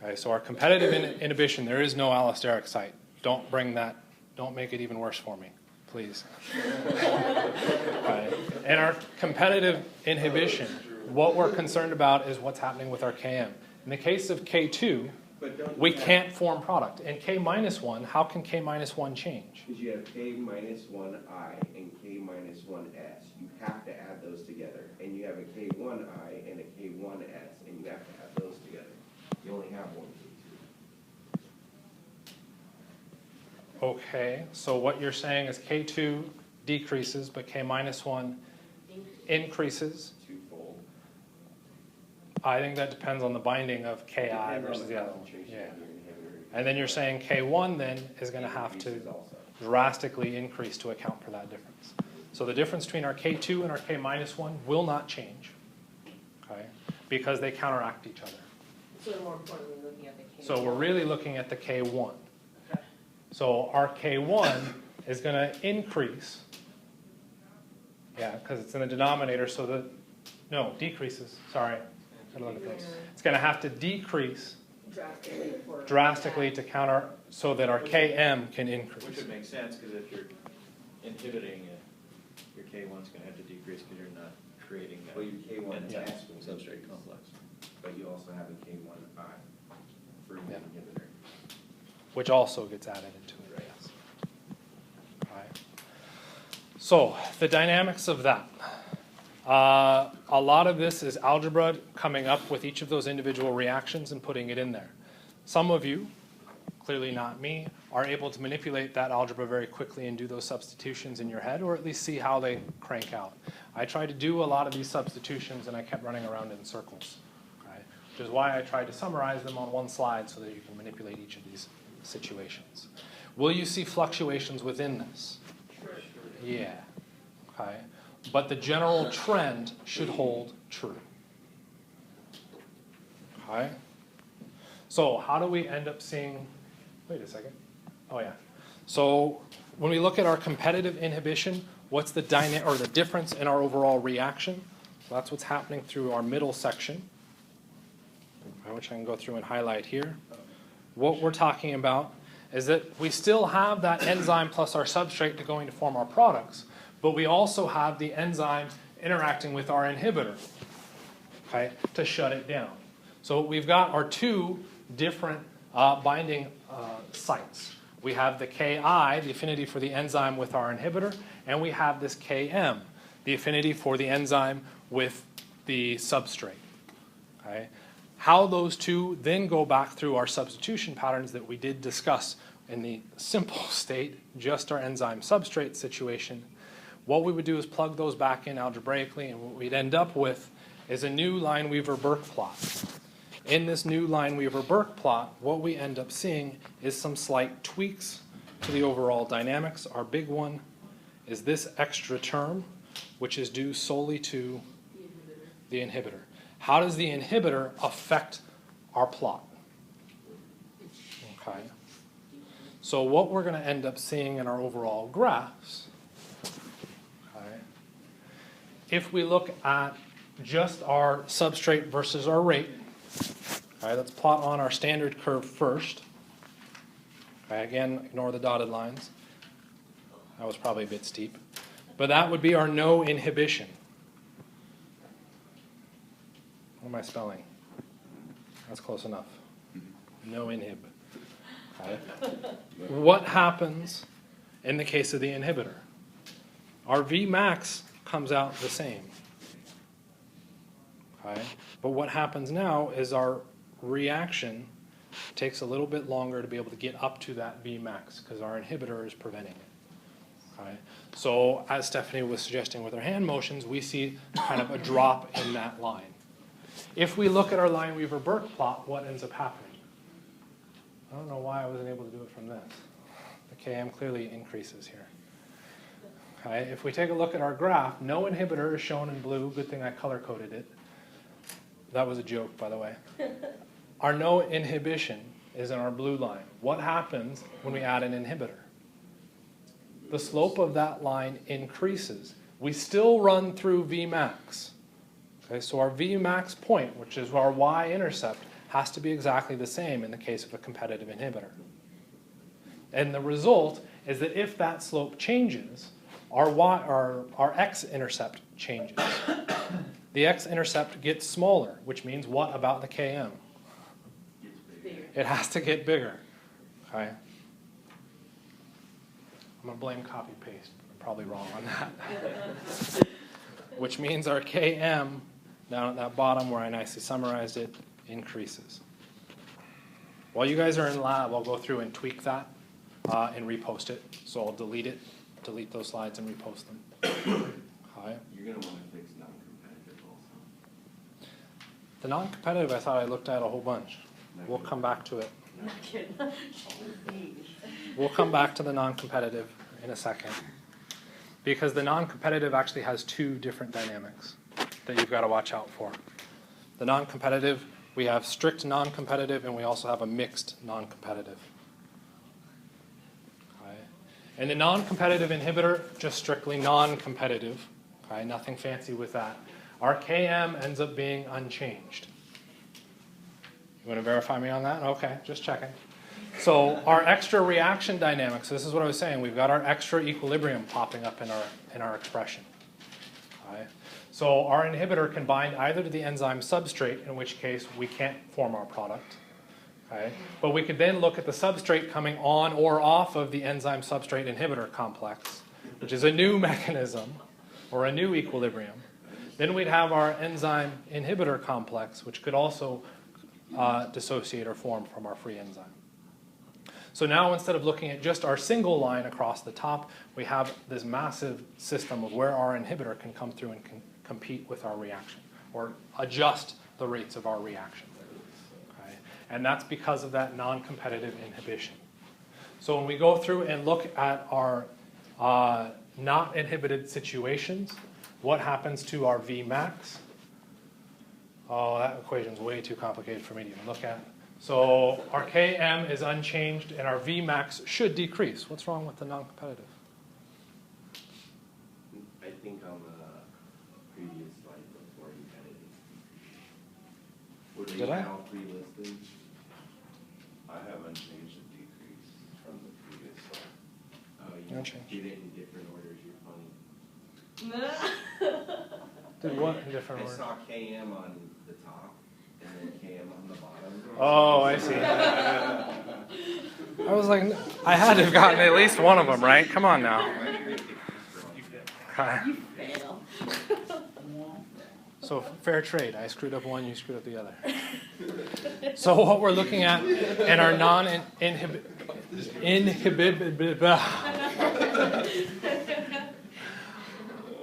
Okay, so our competitive inhibition, there is no allosteric site. Don't bring that don't make it even worse for me, please. Right. In our competitive inhibition, what we're concerned about is what's happening with our Km. In the case of K2, we can't form product. In K minus 1, how can K minus 1 change? Because you have K minus 1I and K minus 1S. You have to add those together. And you have a K1I and a K1S, and you have to add those together. You only have one K2. Okay, so what you're saying is K2 decreases, but K minus 1 increases. Twofold. I think that depends on the binding of Ki Depends on versus the other one. concentration Yeah. of your inhibitor. And then you're saying K1 then is going to have to Increases also. drastically increase to account for that difference. So the difference between our K2 and our K minus 1 will not change, okay, because they counteract each other. So we're more importantly looking at the K. So we're really looking at the K1. Okay. So our K1 is going to increase, yeah, because it's in the denominator, so that, no, decreases, sorry. Gotta look at this. It's going to have to decrease drastically to counter, so that our Km can increase. Which would make sense, because if you're inhibiting it, your K1's going to have to decrease because you're not creating Well, your K1S that will substrate increase. complex. But you also have a K1I for your Yeah. inhibitor. Which also gets added into it, yes. Right. So the dynamics of that. A lot of this is algebra coming up with each of those individual reactions and putting it in there. Some of you, clearly not me, are able to manipulate that algebra very quickly and do those substitutions in your head, or at least see how they crank out. I tried to do a lot of these substitutions and I kept running around in circles, right? Which is why I tried to summarize them on one slide so that you can manipulate each of these situations. Will you see fluctuations within this? Yeah, okay. But the general trend should hold true. Okay? So how do we end up seeing, wait a second. Oh yeah. So when we look at our competitive inhibition, what's the difference in our overall reaction? So that's what's happening through our middle section, which I can go through and highlight here. What we're talking about is that we still have that enzyme plus our substrate going to form our products, but we also have the enzyme interacting with our inhibitor, okay, to shut it down. So we've got our two different binding sites. We have the Ki, the affinity for the enzyme with our inhibitor, and we have this Km, the affinity for the enzyme with the substrate. Okay? How those two then go back through our substitution patterns that we did discuss in the simple state, just our enzyme substrate situation. What we would do is plug those back in algebraically, and what we'd end up with is a new Lineweaver-burke plot. In this new Lineweaver-burke plot, what we end up seeing is some slight tweaks to the overall dynamics. Our big one is this extra term, which is due solely to the inhibitor. How does the inhibitor affect our plot? Okay. So what we're going to end up seeing in our overall graphs, if we look at just our substrate versus our rate, all right, let's plot on our standard curve first. Okay, again, ignore the dotted lines. That was probably a bit steep. But that would be our no inhibition. What am I spelling? That's close enough. No inhib. Okay. What happens in the case of the inhibitor? Our Vmax comes out the same. Okay? But what happens now is our reaction takes a little bit longer to be able to get up to that Vmax because our inhibitor is preventing it. Okay? So as Stephanie was suggesting with her hand motions, we see kind of a drop in that line. If we look at our Lineweaver-burke plot, what ends up happening? I don't know why I wasn't able to do it from this. The Km clearly increases here. Okay, if we take a look at our graph, no inhibitor is shown in blue. Good thing I color-coded it. That was a joke, by the way. Our no inhibition is in our blue line. What happens when we add an inhibitor? The slope of that line increases. We still run through Vmax. Okay, so our Vmax point, which is our y-intercept, has to be exactly the same in the case of a competitive inhibitor. And the result is that if that slope changes, our x-intercept changes. The x-intercept gets smaller, which means what about the Km? Bigger. It has to get bigger. Okay? I'm going to blame copy-paste. I'm probably wrong on that. Which means our Km, down at that bottom where I nicely summarized it, increases. While you guys are in lab, I'll go through and tweak that and repost it. So I'll delete those slides and repost them. Okay. You're gonna wanna fix non-competitive also. The non-competitive, I thought I looked at a whole bunch. We'll come back to it. Not kidding. We'll come back to the non-competitive in a second. Because the non-competitive actually has two different dynamics that you've got to watch out for. The non-competitive, we have strict non-competitive, and we also have a mixed non-competitive. Okay. And the non-competitive inhibitor, just strictly non-competitive. Okay, nothing fancy with that. Our Km ends up being unchanged. You want to verify me on that? Okay, just checking. So our extra reaction dynamics, this is what I was saying, we've got our extra equilibrium popping up in our expression. Okay. So our inhibitor can bind either to the enzyme substrate, in which case we can't form our product. Okay. But we could then look at the substrate coming on or off of the enzyme substrate inhibitor complex, which is a new mechanism or a new equilibrium. Then we'd have our enzyme inhibitor complex, which could also dissociate or form from our free enzyme. So now instead of looking at just our single line across the top, we have this massive system of where our inhibitor can come through and can compete with our reaction or adjust the rates of our reaction. Okay? And that's because of that non-competitive inhibition. So when we go through and look at our not inhibited situations, what happens to our Vmax? Oh, that equation's way too complicated for me to even look at. So our Km is unchanged and our Vmax should decrease. What's wrong with the non-competitive? I think on the previous slide before you had it. Would Did you I? have all three listed? I have unchanged and decreased from the previous slide. Oh, you Unchanged. did it in different orders, you're funny. Did what in different I order? saw Km on the top and then Km on the bottom. Oh, I see. I was like, I had to have gotten at least one of them, right? Come on now. Okay. You fail. So fair trade. I screwed up one, you screwed up the other. So what we're looking at in our non-inhibit...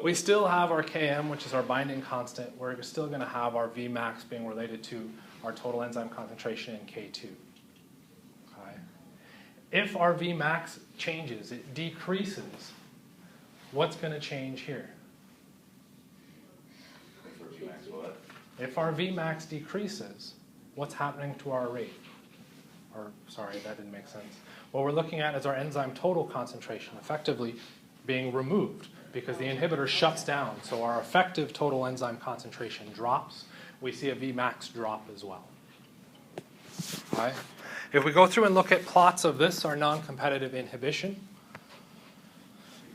We still have our Km, which is our binding constant. We're still going to have our Vmax being related to our total enzyme concentration in K2. Okay. If our Vmax changes, it decreases, what's going to change here? If our Vmax decreases, what's happening to our rate? Or, sorry, that didn't make sense. What we're looking at is our enzyme total concentration effectively being removed because the inhibitor shuts down. So our effective total enzyme concentration drops. We see a Vmax drop as well. All right. If we go through and look at plots of this, our non-competitive inhibition,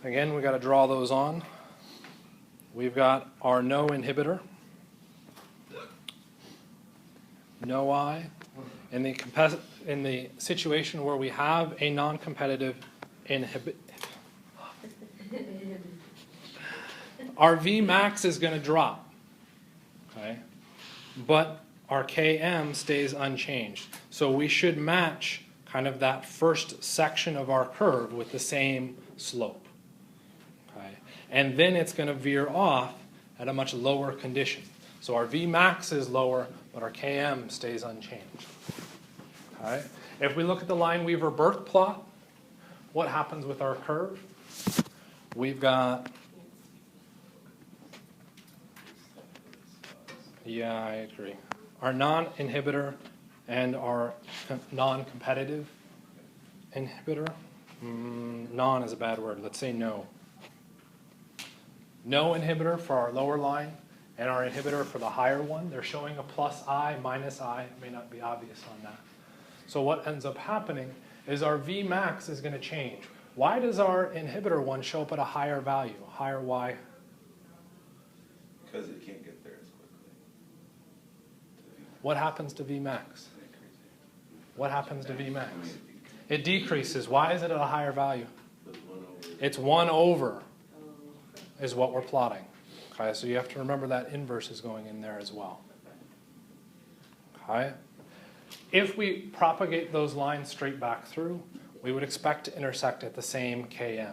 again, we've got to draw those on. We've got our no inhibitor, no I. In the situation where we have a non-competitive inhibitor, our Vmax is going to drop, okay? But our Km stays unchanged. So we should match kind of that first section of our curve with the same slope, okay? And then it's going to veer off at a much lower condition. So our Vmax is lower, but our Km stays unchanged. All right. If we look at the Lineweaver-burke plot, what happens with our curve? We've got, yeah, I agree. Our non-inhibitor and our non-competitive inhibitor. Non is a bad word. Let's say no. No inhibitor for our lower line and our inhibitor for the higher one. They're showing a plus I, minus I. It may not be obvious on that. So what ends up happening is our Vmax is going to change. Why does our inhibitor one show up at a higher value, higher Y? Because it can't get there as quickly. What happens to Vmax? What happens to Vmax? It decreases. Why is it at a higher value? It's 1 over is what we're plotting. Okay, so you have to remember that inverse is going in there as well. Okay? If we propagate those lines straight back through, we would expect to intersect at the same Km.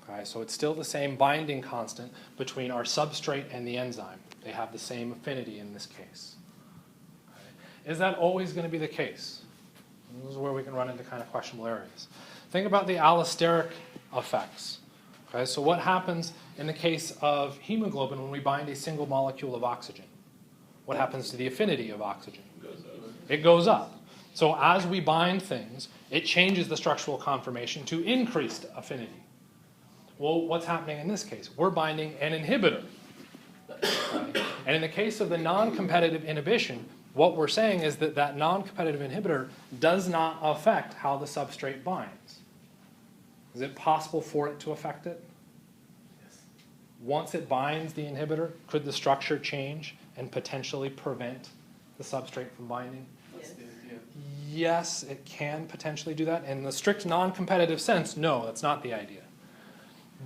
Okay, so it's still the same binding constant between our substrate and the enzyme. They have the same affinity in this case. Okay. Is that always going to be the case? This is where we can run into kind of questionable areas. Think about the allosteric effects. Okay, so what happens in the case of hemoglobin when we bind a single molecule of oxygen? What happens to the affinity of oxygen? It goes up. So as we bind things, it changes the structural conformation to increased affinity. Well, what's happening in this case? We're binding an inhibitor. Okay? And in the case of the non-competitive inhibition, what we're saying is that that non-competitive inhibitor does not affect how the substrate binds. Is it possible for it to affect it? Yes. Once it binds the inhibitor, could the structure change and potentially prevent the substrate from binding? That's the idea. Yes, it can potentially do that. In the strict non-competitive sense, no, that's not the idea.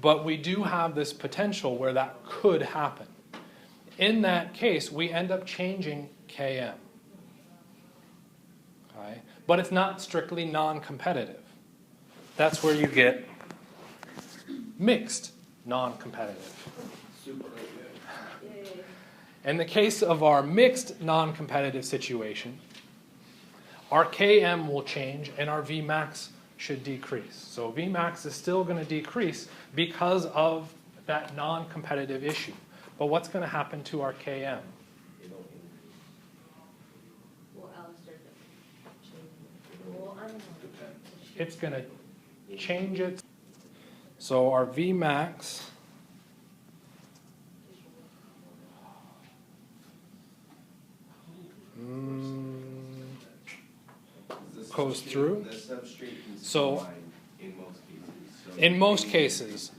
But we do have this potential where that could happen. In that case, we end up changing Km. Okay? But it's not strictly non-competitive. That's where you get mixed non-competitive. In the case of our mixed non-competitive situation, our Km will change and our Vmax should decrease. So Vmax is still going to decrease because of that non-competitive issue. But what's going to happen to our Km? Well, Alistair, well, I don't know. It's going to change it. So our Vmax goes through. The substrate can So- bind in most cases. So In most cases.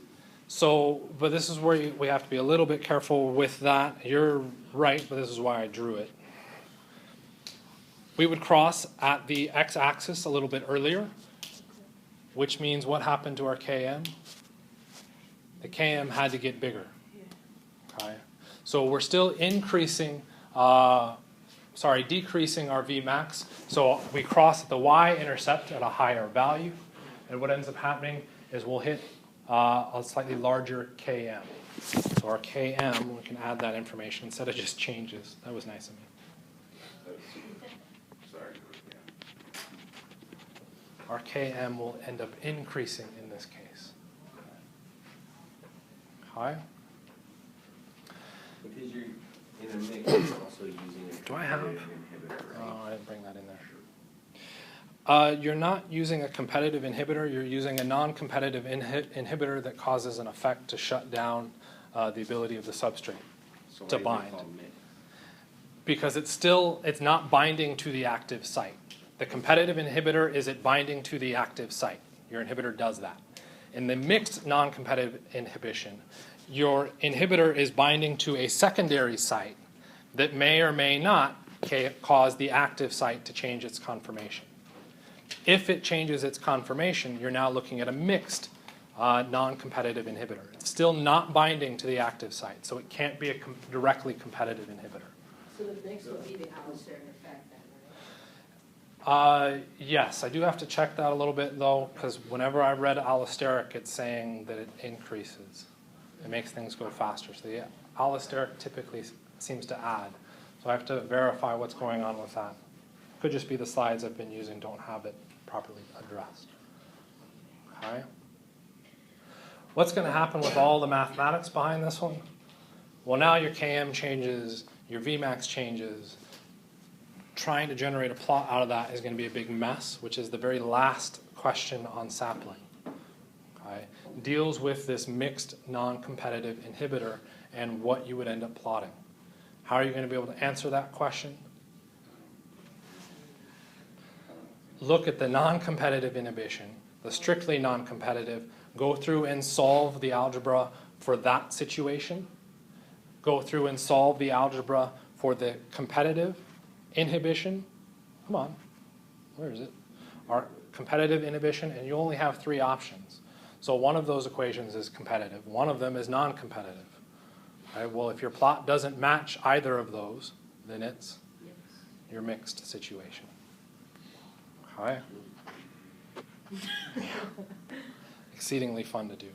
So, but this is where we have to be a little bit careful with that. You're right, but this is why I drew it. We would cross at the x-axis a little bit earlier, which means what happened to our Km? The Km had to get bigger. Okay? So we're still decreasing our Vmax. So we cross at the y-intercept at a higher value. And what ends up happening is we'll hit a slightly larger Km. So our Km, we can add that information instead of just changes. That was nice of me. Sorry. Our Km will end up increasing in this case. Okay? because you're in a mix, you're also using a Do I have- competitive inhibitor, right? Oh, I didn't bring that in there. You're not using a competitive inhibitor. You're using a non-competitive inhibitor that causes an effect to shut down the ability of the substrate So to why is it bind. called mix? Because it's not binding to the active site. The competitive inhibitor is it binding to the active site. Your inhibitor does that. In the mixed non-competitive inhibition, your inhibitor is binding to a secondary site that may or may not cause the active site to change its conformation. If it changes its conformation, you're now looking at a mixed non-competitive inhibitor. It's still not binding to the active site, so it can't be a directly competitive inhibitor. So the mix would be the allosteric effect then, right? Yes, I do have to check that a little bit though, because whenever I read allosteric, it's saying that it increases. It makes things go faster. So the allosteric typically seems to add. So I have to verify what's going on with that. Could just be the slides I've been using don't have it properly addressed. Okay. What's going to happen with all the mathematics behind this one? Well, now your Km changes, your Vmax changes. Trying to generate a plot out of that is going to be a big mess, which is the very last question on sapling. Okay. Deals with this mixed non-competitive inhibitor and what you would end up plotting. How are you going to be able to answer that question? Look at the non-competitive inhibition, the strictly non-competitive, go through and solve the algebra for that situation, go through and solve the algebra for the competitive inhibition. Come on, where is it? Our competitive inhibition, and you only have 3 options. So one of those equations is competitive. One of them is non-competitive. Okay, well, if your plot doesn't match either of those, then it's your mixed situation. Okay? Exceedingly fun to do.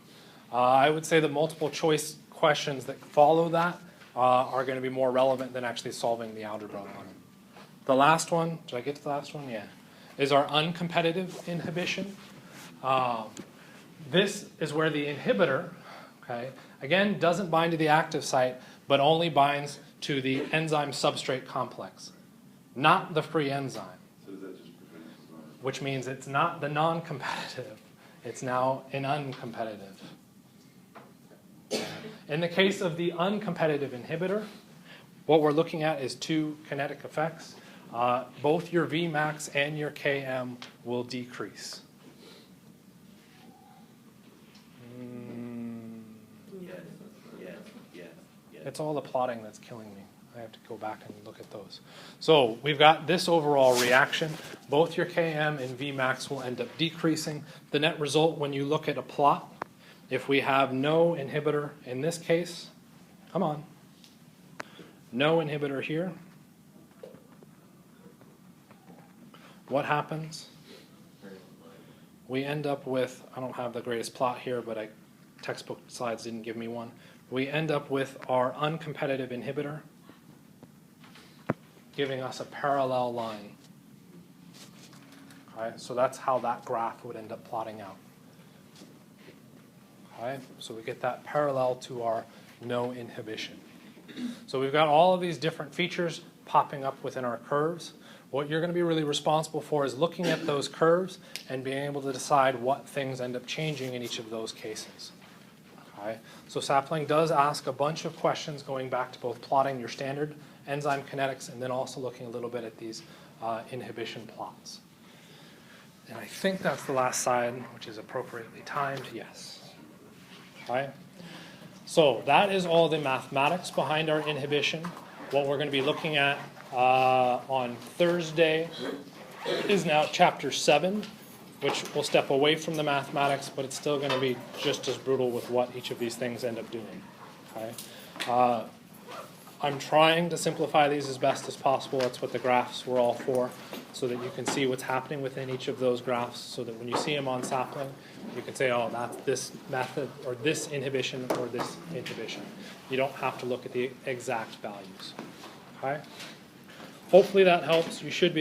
I would say the multiple choice questions that follow that are going to be more relevant than actually solving the algebra on it. The last one, did I get to the last one? Yeah. Is our uncompetitive inhibition. This is where the inhibitor, okay, again, doesn't bind to the active site, but only binds to the enzyme substrate complex, not the free enzyme, So does that just prevent it from? which means it's not the non-competitive. It's now an uncompetitive. In the case of the uncompetitive inhibitor, what we're looking at is 2 kinetic effects. Both your Vmax and your Km will decrease. It's all the plotting that's killing me. I have to go back and look at those. So we've got this overall reaction. Both your Km and Vmax will end up decreasing. The net result when you look at a plot, if we have no inhibitor in this case, come on, no inhibitor here, what happens? We end up with, I don't have the greatest plot here, but textbook slides didn't give me one. We end up with our uncompetitive inhibitor giving us a parallel line. Okay, so that's how that graph would end up plotting out. Okay, so we get that parallel to our no inhibition. So we've got all of these different features popping up within our curves. What you're going to be really responsible for is looking at those curves and being able to decide what things end up changing in each of those cases. Okay? So Sapling does ask a bunch of questions going back to both plotting your standard enzyme kinetics and then also looking a little bit at these inhibition plots. And I think that's the last slide, which is appropriately timed. Yes. Okay? So that is all the mathematics behind our inhibition. What we're going to be looking at on Thursday is now chapter 7, which will step away from the mathematics, but it's still going to be just as brutal with what each of these things end up doing. Okay? I'm trying to simplify these as best as possible. That's what the graphs were all for, so that you can see what's happening within each of those graphs, so that when you see them on Sapling, you can say, oh, that's this method, or this inhibition, or this inhibition. You don't have to look at the exact values. Okay? Hopefully that helps. You should be